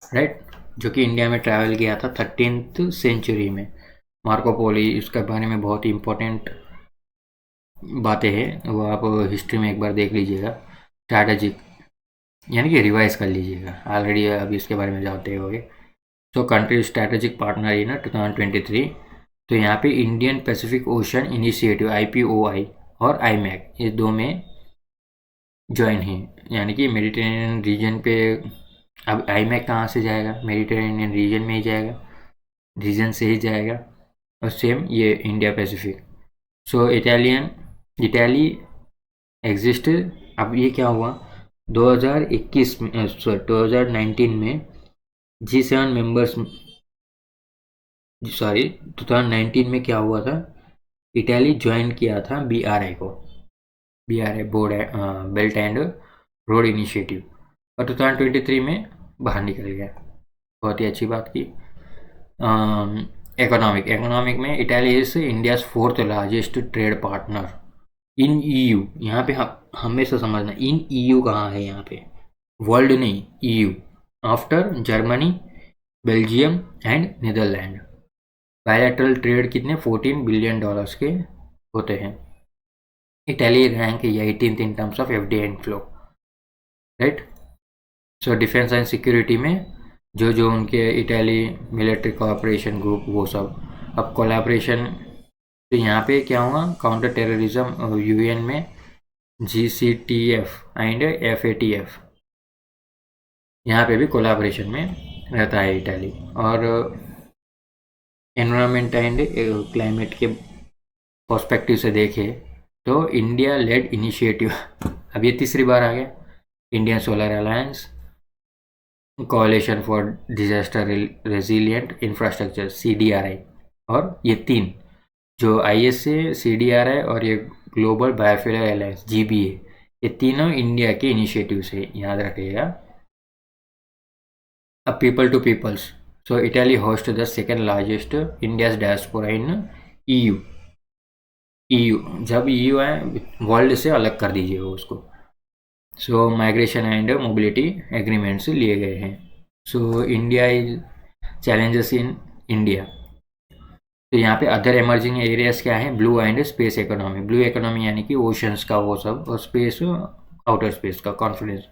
राइट, जो कि इंडिया में ट्रैवल किया था 13th सेंचुरी में। मार्को पोली, इसके बारे में बहुत ही इंपॉर्टेंट बातें हैं, वो आप हिस्ट्री में एक बार देख लीजिएगा। स्ट्रैटेजिक यानी कि रिवाइज कर लीजिएगा, ऑलरेडी अभी इसके बारे में जानते होगे। तो कंट्री स्ट्रैटेजिक पार्टनर इन 2023। तो यहाँ पे Indian Pacific ocean initiative IPOI और IMEC, ये दो में ज्वाइन है, यानी कि मेडिटेरेनियन रीजन पे। अब IMEC कहाँ से जाएगा? मेडिटेरेनियन रीजन में ही जाएगा, रीजन से ही जाएगा। और सेम ये इंडिया पैसिफिक। सो इटाली एग्जिस्ट। अब ये क्या हुआ 2021 में, सॉरी 2019 में G7 मेंबर्स, सॉरी 2019 में क्या हुआ था, इटाली ज्वाइन किया था BRI को, BRI board belt and road initiative, और 2023 में बाहर निकल गया। बहुत ही अच्छी बात की। इकोनॉमिक में Italy is India's 4th largest trade partner in EU। यहाँ पे हमेशा समझना, इन EU कहाँ है यहाँ पे, वर्ल्ड नहीं, EU, after Germany, Belgium and Netherland. Bilateral trade कितने, $14 बिलियन के होते हैं। Italy rank 18th in terms of FDI inflow, right. So defence and security में जो उनके इटाली मिलिट्री कोऑपरेशन ग्रुप, वो सब। अब कोलैबोरेशन, तो यहाँ पे क्या हुआ, काउंटर टेररिज्म UN में GCTF एंड FATF, यहाँ पे भी कोलैबोरेशन में रहता है इटाली। और एनवायरनमेंट एंड क्लाइमेट के पर्सपेक्टिव से देखे तो इंडिया लेड इनिशिएटिव, अब ये तीसरी बार आ गया, Indian solar alliance, कोalition for disaster resilient infrastructure CDRI, और ये तीन जो ISA, CDRI और ये ग्लोबल बायोफ्यूल अलायंस GBA, ये तीनों इंडिया के इनिशिएटिव से, याद रखिएगा। अब people to peoples, so Italy host the second largest India's diaspora in EU। जब EU आए, वर्ल्ड से अलग कर दीजिएगा उसको। So migration and mobility agreements लिए गए हैं। So India is challenges in India, तो यहाँ पे अदर इमर्जिंग एरियाज क्या है, blue and space economy. Blue economy यानी कि ओशंस का वो सब, और स्पेस, आउटर स्पेस का कॉन्फिडेंस,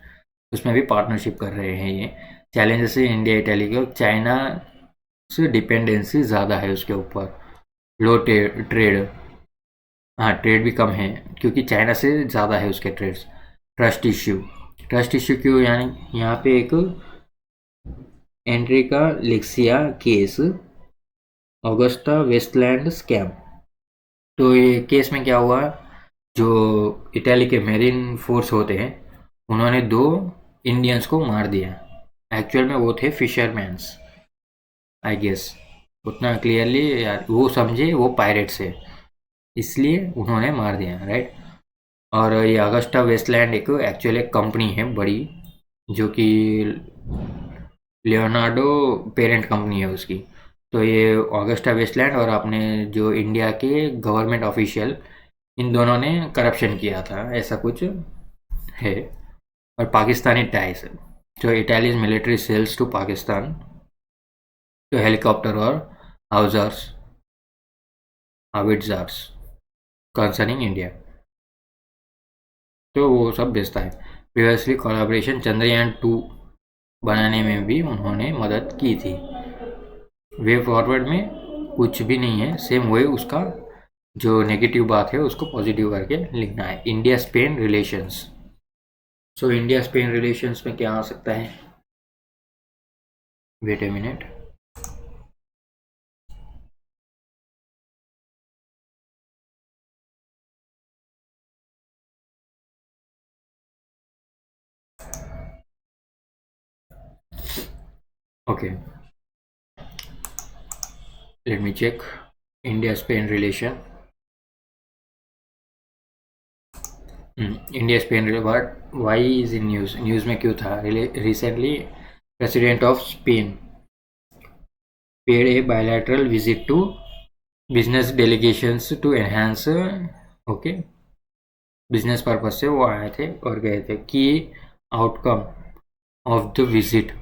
उसमें भी पार्टनरशिप कर रहे हैं ये। चैलेंजेस है इंडिया इटली के, चाइना से डिपेंडेंसी ज़्यादा है उसके ऊपर, लो ट्रेड, हाँ ट्रेड भी कम है क्योंकि चाइना से ज़्यादा है उसके ट्रेड्स। ट्रस्ट इश्यू क्यों, यानी यहाँ पे एक Enrica Lexie case, Augusta Westland scam. तो ये केस में क्या हुआ, जो इटाली के मेरीन फोर्स होते हैं, उन्होंने 2 इंडियंस को मार दिया। एक्चुअल में वो थे फिशरमैन्स, आई गेस, उतना क्लियरली यार वो समझे वो पायरेट्स है, इसलिए उन्होंने मार दिया, राइट। और ये अगस्टा वेस्टलैंड एक एक्चुअल एक कंपनी है बड़ी, जो कि लियोनार्डो पेरेंट कंपनी है उसकी। तो ये ऑगस्टा वेस्टलैंड और अपने जो इंडिया के गवर्नमेंट ऑफिशियल, इन दोनों ने करप्शन किया था, ऐसा कुछ है। और पाकिस्तानी टाइज, जो इटालीज मिलिट्री सेल्स टू पाकिस्तान, तो हेलीकॉप्टर और हाविट्जर्स कंसर्निंग इंडिया, तो वो सब बेचता है। प्रीवियसली कोलैबोरेशन चंद्रयान 2 बनाने में भी उन्होंने मदद की थी। वे फॉरवर्ड में कुछ भी नहीं है, सेम वही उसका जो नेगेटिव बात है उसको पॉजिटिव करके लिखना है। India Spain relations, so India Spain relations में क्या आ सकता है, wait a minute, okay, let me check India Spain relation. India Spain, why is in news में क्यों था, recently president of Spain paid a bilateral visit to business delegations to enhance okay business purpose से वो आए थे और गए थे। Key outcome of the visit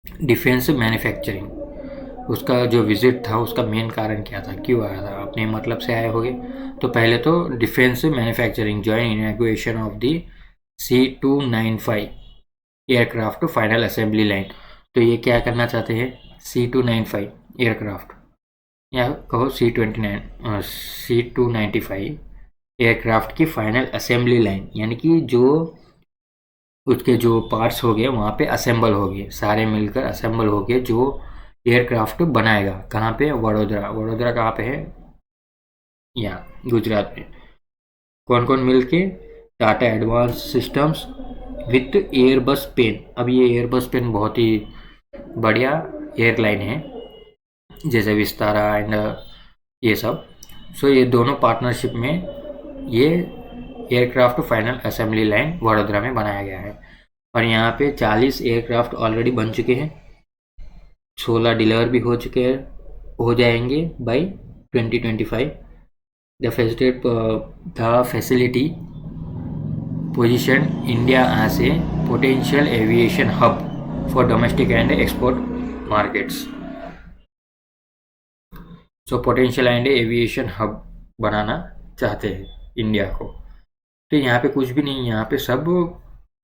defence manufacturing, उसका जो विजिट था उसका मेन कारण क्या था, क्यों आया था, अपने मतलब से आए होंगे। तो पहले तो defence manufacturing join inauguration of the C295 aircraft final assembly line. तो ये क्या करना चाहते हैं, C295 एयरक्राफ्ट या कहो C295 एयरक्राफ्ट की फाइनल असेंबली लाइन, यानी कि जो उसके जो पार्ट्स हो गए वहाँ पे असेंबल हो गए, सारे मिलकर असेंबल हो गए, जो एयरक्राफ्ट बनाएगा। कहाँ पे, वडोदरा। वडोदरा कहाँ पे है, यहाँ गुजरात में। कौन कौन मिलके, Tata advance systems with Airbus पेन। अब ये एयरबस पेन बहुत ही बढ़िया एयरलाइन है, जैसे विस्तारा एंड ये सब। सो ये दोनों पार्टनरशिप में ये aircraft final assembly line Vadodara में बनाया गया है। और यहाँ पे 40 एयरक्राफ्ट ऑलरेडी बन चुके हैं, 16 डिलीवर भी हो चुके हैं, हो जाएंगे by 2025। The facility position India as a potential aviation hub for domestic and export markets. So potential and aviation hub बनाना चाहते हैं इंडिया को। तो यहाँ पे कुछ भी नहीं, यहाँ पे सब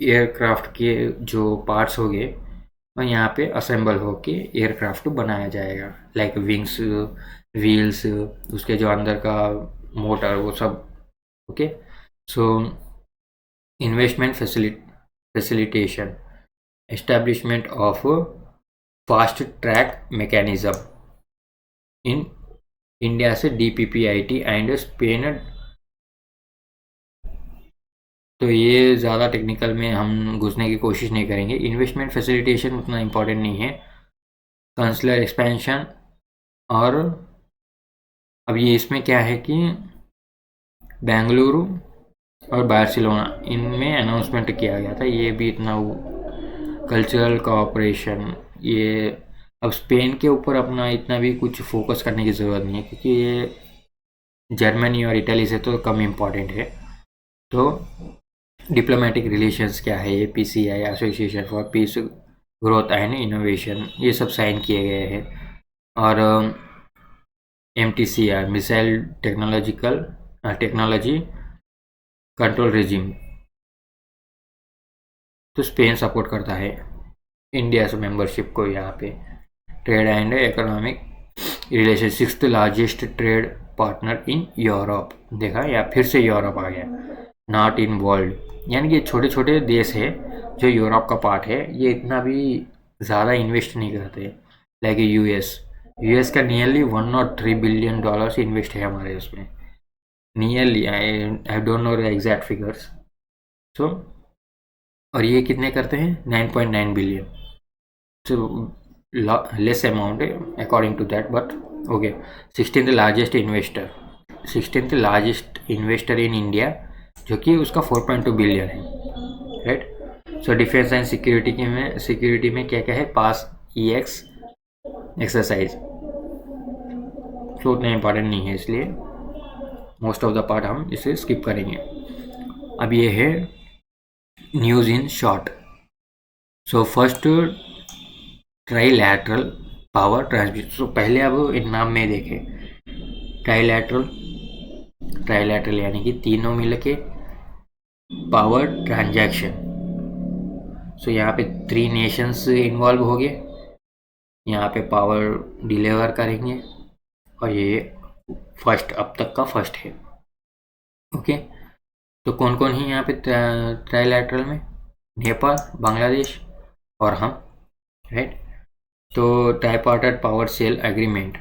एयरक्राफ्ट के जो पार्ट्स हो गए और यहाँ पे असेंबल होके एयरक्राफ्ट बनाया जाएगा, लाइक विंग्स, व्हील्स, उसके जो अंदर का मोटर, वो सब। Okay, so investment facilitation, establishment of fast track mechanism in India से DPPIT एंड स्पेन। तो ये ज़्यादा टेक्निकल में हम घुसने की कोशिश नहीं करेंगे। इन्वेस्टमेंट फैसिलिटेशन उतना इम्पोर्टेंट नहीं है, कंसलर एक्सपेंशन। और अब ये इसमें क्या है कि बेंगलुरु और बार्सिलोना, इनमें अनाउंसमेंट किया गया था। ये भी इतना कल्चरल कोऑपरेशन, ये अब स्पेन के ऊपर अपना इतना भी कुछ फोकस करने की ज़रूरत नहीं है, क्योंकि ये जर्मनी और इटली से तो कम इम्पॉर्टेंट है। तो डिप्लोमेटिक रिलेशंस क्या है, ये PCI association for piece growth and innovation, ये सब साइन किए गए हैं। और MTCR missile technology control regime, तो स्पेन सपोर्ट करता है इंडिया से मेंबरशिप को यहाँ पे। Trade and economic relation, 6th largest trade partner in Europe. देखा, या फिर से यूरोप आ गया, नॉट इन वर्ल्ड, यानी कि छोटे छोटे देश है जो यूरोप का पार्ट है, ये इतना भी ज़्यादा इन्वेस्ट नहीं करते। लाइक यूएस का नियरली $103 बिलियन इन्वेस्ट है हमारे उसमें, nearly. I don't know the exact figures. So और ये कितने करते हैं, 9.9 बिलियन। सो लेस अमाउंट है according to that, but okay. 16th largest investor in India, जो कि उसका 4.2 बिलियन है, right. So defence and security में क्या क्या है, पास EX एक्सरसाइज, तो उतना इम्पॉर्टेंट नहीं है, इसलिए मोस्ट ऑफ द पार्ट हम इसे स्किप करेंगे। अब ये है news in short. So first, trilateral power transmission. So पहले अब इन नाम में देखें, ट्राईलैटरल यानी कि तीनों मिलके पावर ट्रांजैक्शन। सो यहाँ पे 3 नेशंस इन्वॉल्व हो गए, यहाँ पे पावर डिलीवर करेंगे, और ये फर्स्ट, अब तक का फर्स्ट है। ओके, तो कौन कौन है यहाँ पे ट्राईलैटरल में, नेपाल, बांग्लादेश और हम, राइट। तो ट्राईपार्टाइट पावर सेल एग्रीमेंट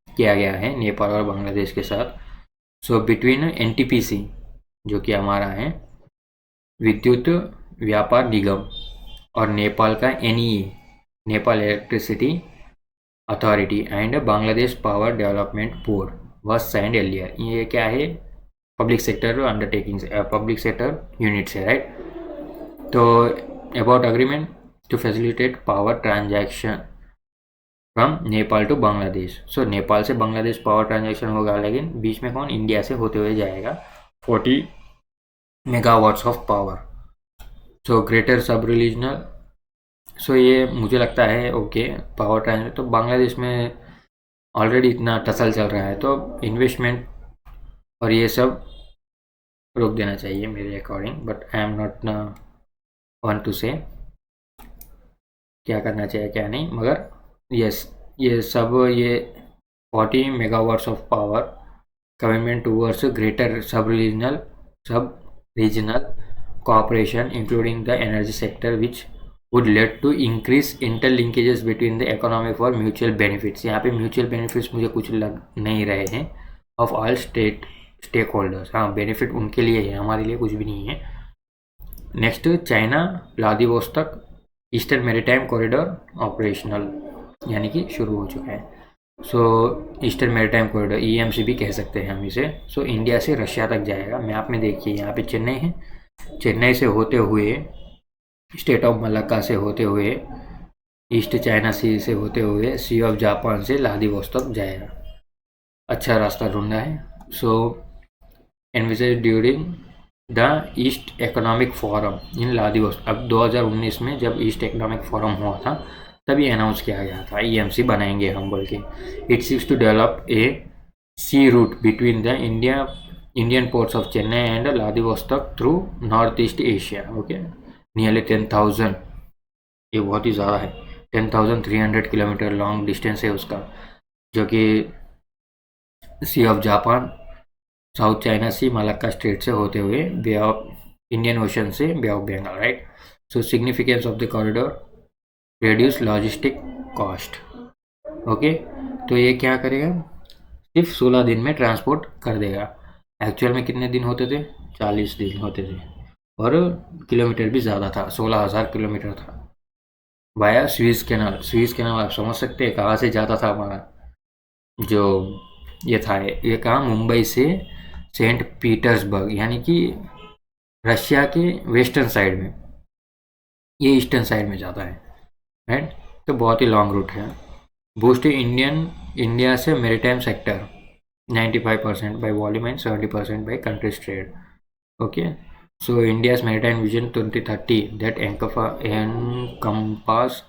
किया गया है नेपाल और बांग्लादेश के साथ। सो बिटवीन NTPC, जो कि हमारा है विद्युत व्यापार निगम, और नेपाल का NEA, Nepal electricity authority and Bangladesh power development board was signed earlier. ये क्या है, public sector undertakings, public sector units है, राइट। तो about agreement to facilitate power transaction from Nepal to Bangladesh. So Nepal से बांग्लादेश पावर ट्रांजेक्शन होगा, लेकिन बीच में कौन, इंडिया से होते हुए जाएगा 40 megawatts of power. So greater सब रिलीजनल, सो ये मुझे लगता है ओके पावर ट्रांजेक्शन तो बांग्लादेश में ऑलरेडी इतना टसल चल रहा है, तो इन्वेस्टमेंट और ये सब रोक देना चाहिए मेरे according, but I am not one two से क्या करना चाहिए क्या नहीं, मगर यस ये सब ये 40 megawatts of power commitment towards greater सब regional cooperation including the energy sector which would lead to increase interlinkages between the economy for mutual benefits। यहाँ पे mutual benefits मुझे कुछ लग नहीं रहे हैं of all स्टेक होल्डर्स। हाँ बेनिफिट उनके लिए है, हमारे लिए कुछ भी नहीं है। Next China Vladivostok eastern maritime corridor operational, यानी कि शुरू हो चुका है। सो ईस्टर्न मैरीटाइम कॉरिडोर ईएमसी भी कह सकते हैं हम इसे। सो इंडिया से रशिया तक जाएगा। मैप में देखिए यहाँ पे चेन्नई है, चेन्नई से होते हुए स्टेट ऑफ मलाक्का से होते हुए ईस्ट चाइना सी से होते हुए सी ऑफ जापान से व्लादिवोस्तोक जाएगा। अच्छा रास्ता ढूंढा है। So envisages during the East Economic Forum in Vladivostok. अब 2019 में जब ईस्ट इकोनॉमिक फोरम हुआ था तभी अनाउंस किया गया था ईएमसी बनाएंगे हम बोल के। It seeks to develop a sea route between the Indian ports of Chennai and Vladivostok through north east Asia. Okay, nearly 10,000, ये बहुत ही ज़्यादा है, 10,300 किलोमीटर लॉन्ग डिस्टेंस है उसका, जो कि sea of Japan, South China Sea, Malacca Strait से होते हुए बे ऑफ इंडियन ओशन से Bay of Bengal, right. So significance of the corridor, reduce logistic cost. Okay, तो ये क्या करेगा, सिर्फ 16 दिन में ट्रांसपोर्ट कर देगा। एक्चुअल में कितने दिन होते थे, 40 दिन होते थे, और किलोमीटर भी ज़्यादा था, 16,000 किलोमीटर था। वाया स्वीज कैनाल, स्वीज कैनाल आप समझ सकते हैं कहाँ से जाता था हमारा जो ये था, ये कहाँ, मुंबई से सेंट पीटर्सबर्ग, यानी कि रशिया के वेस्टर्न साइड में, ये ईस्टर्न साइड में जाता है, राइट। तो बहुत ही लॉन्ग रूट है। बूस्ट इंडिया से maritime sector 95% by volume and 70% by country's trade. Okay, so India's maritime vision 2030 that encompass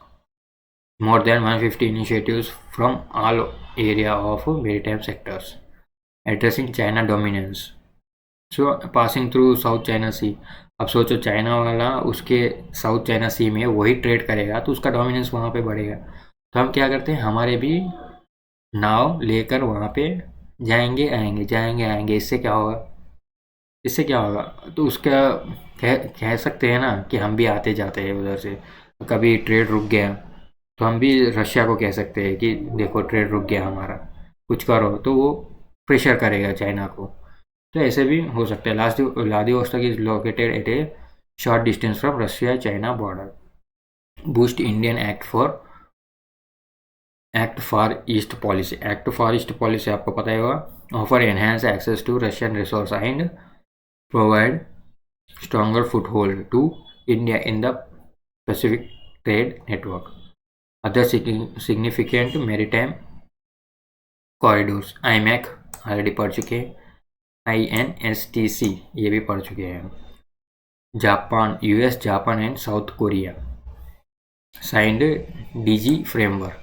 more than 150 initiatives from all area of maritime sectors addressing China dominance. So passing through South China Sea, अब सोचो China वाला उसके south China सी में वही trade करेगा तो उसका dominance वहाँ पे बढ़ेगा। तो हम क्या करते हैं, हमारे भी नाव लेकर वहाँ पे जाएंगे आएंगे। इससे क्या होगा, तो उसका कह सकते हैं ना कि हम भी आते जाते हैं उधर से, कभी ट्रेड रुक गया तो हम भी रशिया को कह सकते हैं कि देखो ट्रेड रुक गया हमारा, कुछ करो, तो वो प्रेशर करेगा चाइना को। तो ऐसे भी हो सकता है। Vladivostok is located at a short distance from Russia China border. Boost Indian act for east policy, आपको पता ही होगा, offer enhance access to Russian resource and provide stronger foothold to India in the Pacific trade network. Other significant maritime corridors, IMEC already पढ़ चुके हैं, INSTC ये भी पढ़ चुके हैं। Japan, US, Japan and South Korea signed DG framework.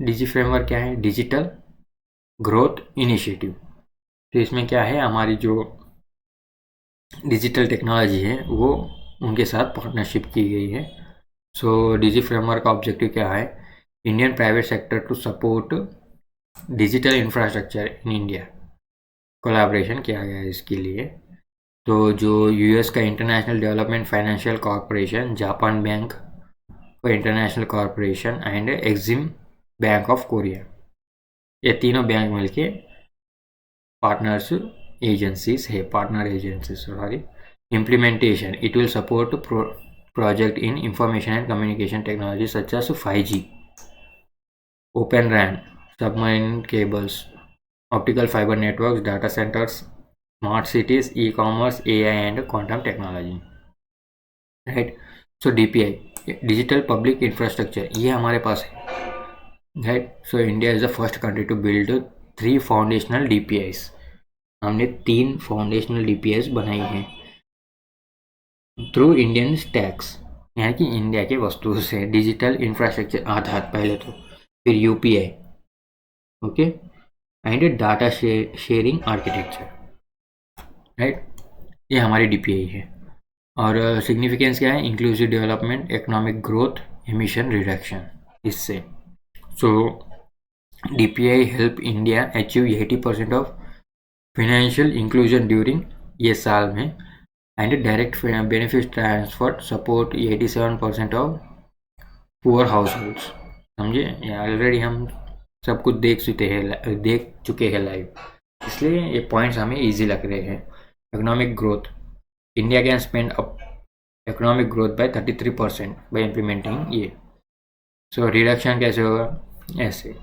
DG framework क्या है, डिजिटल ग्रोथ इनिशिएटिव। तो इसमें क्या है, हमारी जो डिजिटल टेक्नोलॉजी है वो उनके साथ पार्टनरशिप की गई है। सो DG फ्रेमवर्क का ऑब्जेक्टिव क्या है, Indian private sector to support digital infrastructure in India, collaboration किया गया है इसके लिए। तो जो US का international development financial corporation, Japan bank का international corporation and Exim bank of Korea, ये तीनों बैंक मिलके partner agencies sorry. Implementation, it will support project in information and communication technology such as 5G, open RAN, submarine cables, optical fibre networks, data centres, smart cities, e-commerce, AI and quantum technology, right. So DPI, digital public infrastructure, ये हमारे पास है, right. So India is the first country to build 3 foundational DPIs। हमने 3 foundational DPIs बनाई हैं through Indian tax, यानी कि India के वस्तुओं से डिजिटल इंफ्रास्ट्रक्चर आधार पहले तो, फिर UPI, okay, and data sharing architecture, right. ये हमारी DPI है। और सिग्निफिकेंस क्या है? Inclusive development, economic growth, emission reduction, इससे। सो DPI help India achieve 80% of financial inclusion during ये साल में, and direct benefit transfer support 87% of poor house holds. समझे? ऑलरेडी हम सब कुछ देख चुके हैं लाइव, इसलिए ये पॉइंट्स हमें इजी लग रहे हैं। Economic growth, India can spend up economic growth by 33% by implementing ये। सो रिडक्शन कैसे होगा? ऐसे,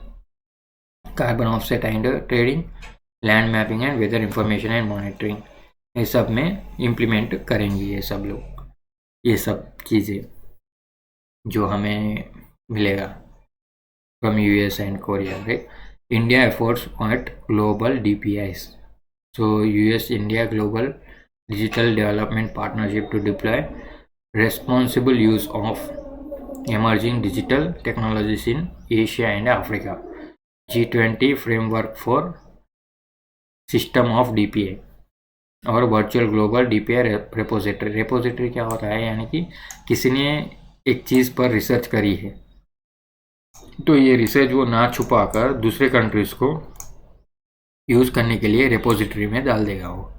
carbon offset and trading, land mapping and weather information and monitoring, ये सब में इम्प्लीमेंट करेंगे ये सब लोग, ये सब चीज़ें जो हमें मिलेगा from US and Korea, right. India efforts at global DPIs, so US India global digital development partnership to deploy responsible use of emerging digital technologies in Asia and Africa, G20 framework for system of DPI और virtual global DPI repository. Repository क्या होता है? यानी कि किसी ने एक चीज़ पर रिसर्च करी है तो ये रिसर्च वो ना छुपा कर दूसरे कंट्रीज़ को यूज़ करने के लिए रेपोजिटरी में डाल देगा वो।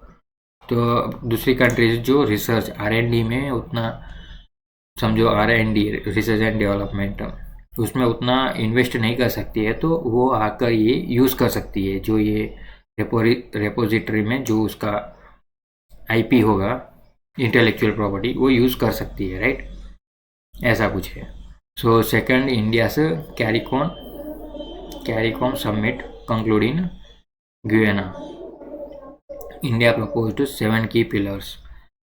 तो दूसरी कंट्रीज जो रिसर्च R&D में उतना, समझो R&D रिसर्च एंड डेवलपमेंट, उसमें उतना इन्वेस्ट नहीं कर सकती है, तो वो आकर ये यूज़ कर सकती है, जो ये रेपोजिटरी में जो उसका IP होगा, इंटेलेक्चुअल प्रॉपर्टी, वो यूज़ कर सकती है, राइट। ऐसा कुछ है। सो सेकंड, इंडिया से कैरिकॉम समिट कंक्लूड इन गुयाना। इंडिया प्रपोज्ड 7 की पिलर्स।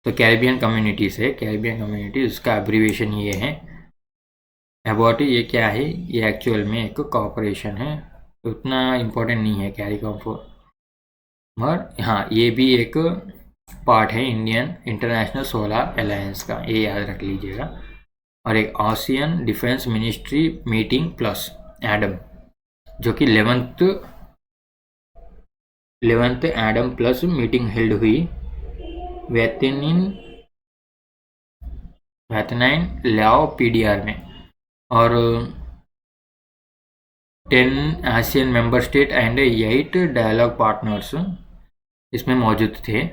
तो कैरिबियन कम्युनिटीज़ है, कैरिबियन कम्युनिटी, उसका एब्रीविएशन ये है अबाउट। ये क्या है? ये एक्चुअल में एक कॉपरेशन है, उतना इम्पोर्टेंट नहीं है कैरिकॉम फॉर, मगर हाँ ये भी एक पार्ट है इंडियन इंटरनेशनल सोलर अलायंस का, ये याद रख लीजिएगा। और एक ASEAN defence ministry meeting plus Adam, जो कि 11th Adam plus meeting held हुई वेतनाइन लाओ PDR में, और 10 ASEAN member state and 8 dialogue partners इसमें मौजूद थे।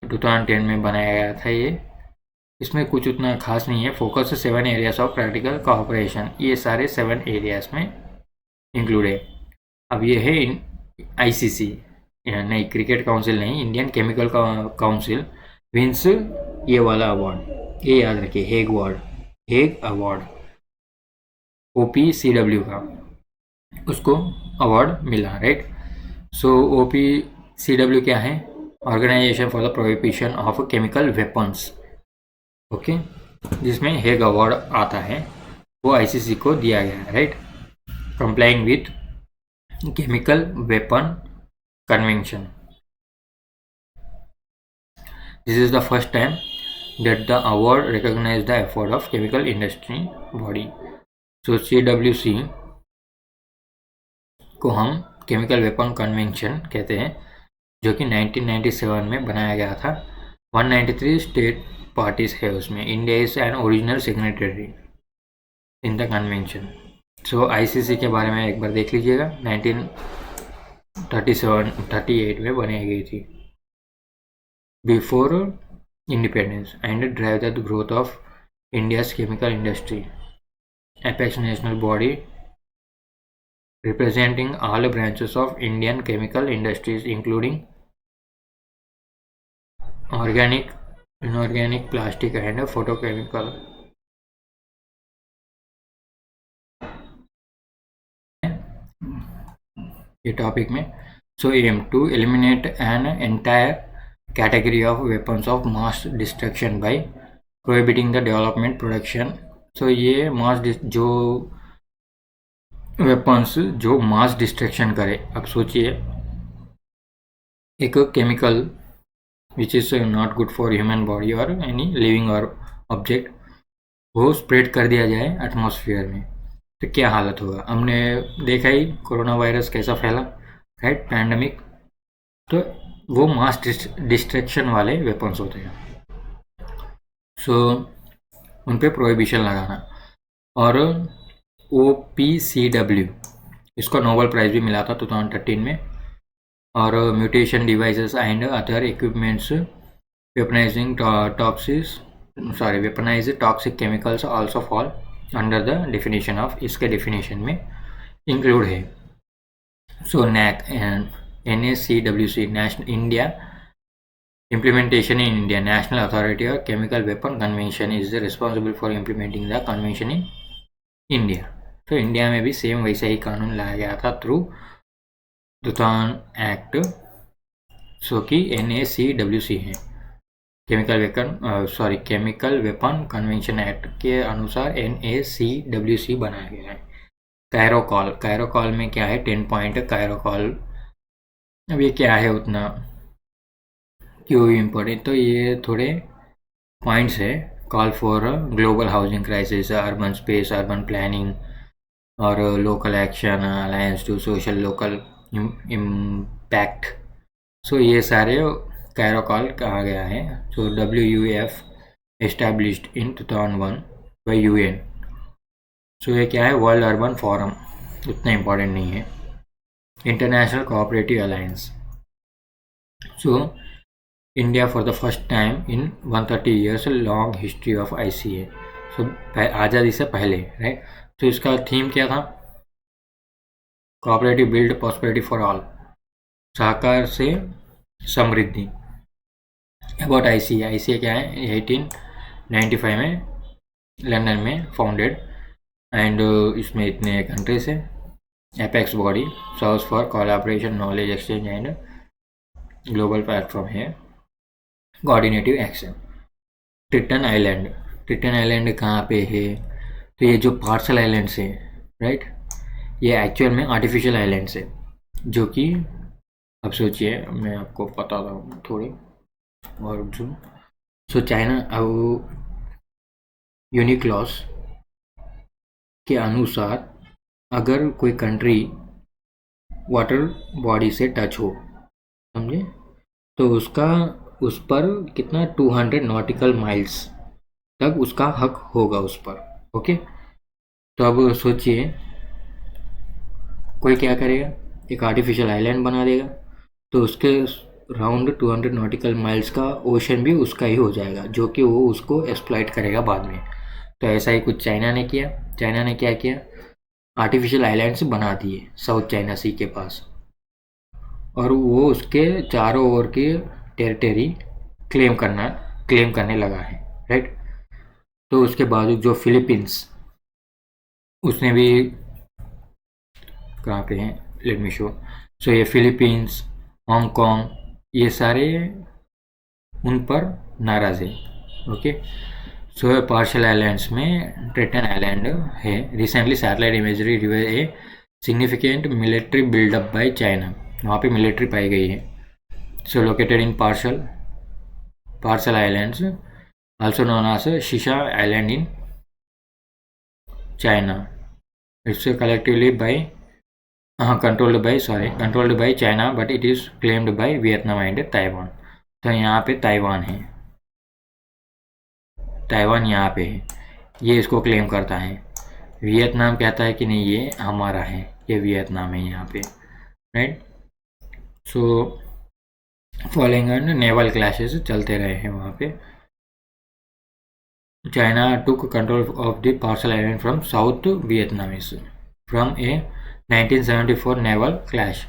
2010 में बनाया गया था ये। इसमें कुछ उतना खास नहीं है। Focus 7 areas of practical cooperation, ये सारे 7 एरियाज में इंक्लूड है। अब ये है ICC, नहीं क्रिकेट काउंसिल नहीं, इंडियन केमिकल काउंसिल विंस ये वाला अवार्ड, ये याद रखिए, हेग अवार्ड OPCW का उसको अवार्ड मिला, राइट। सो OPCW क्या है? Organisation for the prohibition of chemical weapons, okay, जिसमें हेग अवार्ड आता है, वो ICC को दिया गया है, right. Complying with chemical weapon convention, this is the first time that the award recognize the effort of chemical industry body. So CWC को हम केमिकल वेपन कन्वेंशन कहते हैं, जो कि 1997 में बनाया गया था। 193 स्टेट पार्टीज है उसमें। India is an original signatory in the convention. So ICC के बारे में एक बार देख लीजिएगा, 1938 में बनाई गई थी, before independence, and drive the growth of India's chemical industry. Apex national body representing all branches of Indian chemical industries including organic, inorganic, plastic and photochemical. ये टॉपिक में so aim to eliminate an entire category of weapons of mass destruction by prohibiting the development, production. So ये जो weapons जो mass destruction करे। अब सोचिए, एक chemical which is not good for human body और एनी लिविंग और object, वो स्प्रेड कर दिया जाए एटमॉस्फेयर में, तो क्या हालत होगा। हमने देखा ही कोरोना वायरस कैसा फैला, राइट, पैंडमिक। तो वो मास डिस्ट्रक्शन वाले वेपन्स होते हैं। सो उन पे प्रोहिबिशन लगाना। और OPCW, इसको नोबेल प्राइज़ भी मिला था 2013 में। और mutation devices and other equipments weaponising toxic chemicals also fall under the definition of, इसके डेफिनेशन में इंक्लूड है। सो NAC and NACWC, national India implementation in India, National Authority or Chemical Weapon Convention is responsible for implementing the convention in India। तो India में भी same वैसा ही कानून लाया गया था थ्रू दुतान एक्ट। सो कि NACWC है, केमिकल वेपन कन्वेंशन एक्ट के अनुसार NACWC बनाया गया है। कैरोकॉल में क्या है, 10 पॉइंट कैरोकॉल। अब ये क्या है, उतना क्यों इम्पोर्टेंट, तो ये थोड़े पॉइंट्स है। Call for global housing crisis, urban space, urban planning और local action, alliance to social local impact. So ये सारे कैरोकॉल कहा गया है। So WUF established in 2001 by UN। So ये क्या है, वर्ल्ड अर्बन फोरम, उतना इम्पोर्टेंट नहीं है। International cooperative alliance. So India for the first time in 130 years long history of ICA। So आज़ादी से पहले, राइट। तो इसका थीम क्या था, cooperative build prosperity for all, सहकार से समृद्धि। अबाउट ICA क्या है, 1895 में लंदन में फाउंडेड, एंड इसमें इतने कंट्रीज है। Apex body serves for collaboration, knowledge exchange and global platform है। Coordinative action. ट्रिटन आइलैंड कहाँ पे है, तो ये जो पार्सल आइलैंड्स है, राइट, ये एक्चुअल में आर्टिफिशियल आइलैंड्स है, जो कि अब सोचिए, मैं आपको बताता हूँ थोड़ी और जो। सो चाइना अब यूनिक्लॉस के अनुसार अगर कोई कंट्री वाटर बॉडी से टच हो, समझे, तो उसका उस पर कितना 200 नॉटिकल माइल्स तक उसका हक होगा उस पर। ओके, तो अब सोचिए, कोई क्या करेगा, एक आर्टिफिशियल आइलैंड बना देगा, तो उसके राउंड 200 नॉटिकल माइल्स का ओशन भी उसका ही हो जाएगा, जो कि वो उसको एक्सप्लॉइट करेगा बाद में। तो ऐसा ही कुछ चाइना ने किया। चाइना ने क्या किया, आर्टिफिशियल आइलैंड्स बना दिए साउथ चाइना सी के पास, और वो उसके चारों ओर के टेरिटरी क्लेम करने लगा है, राइट। तो उसके बाद जो फिलीपींस, उसने भी, कहाँ पे हैं, लेट मी शो। सो ये फिलीपींस, हांगकांग, ये सारे उन पर नाराज़ है। ओके, सो पार्शल आइलैंड्स में ट्रिटन आइलैंड है। Recently satellite imagery reveal a significant military buildup by China, वहाँ पे मिलिट्री पाई गई है। So located in Paracel islands also known as Shisha Island in China. It's controlled by China, but it is claimed by Vietnam and Taiwan. तो यहाँ पे Taiwan है, Taiwan यहाँ पे है, ये इसको क्लेम करता है। वियतनाम कहता है कि नहीं ये हमारा है, ये वियतनाम है यहाँ पे, right. So following and naval clashes चलते रहे हैं वहाँ पे। China took control of the parcel island from South Vietnamese from a 1974 naval clash.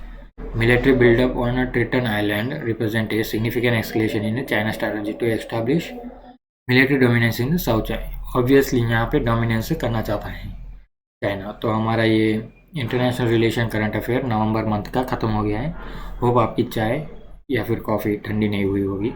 Military buildup on Triton Island represent a significant escalation in China's strategy to establish military dominance in the South China. Obviously यहाँ पे dominance करना चाहता है China. तो हमारा ये international relation current affair नवंबर month का ख़त्म हो गया है। होप आपकी चाय या फिर कॉफ़ी ठंडी नहीं हुई होगी।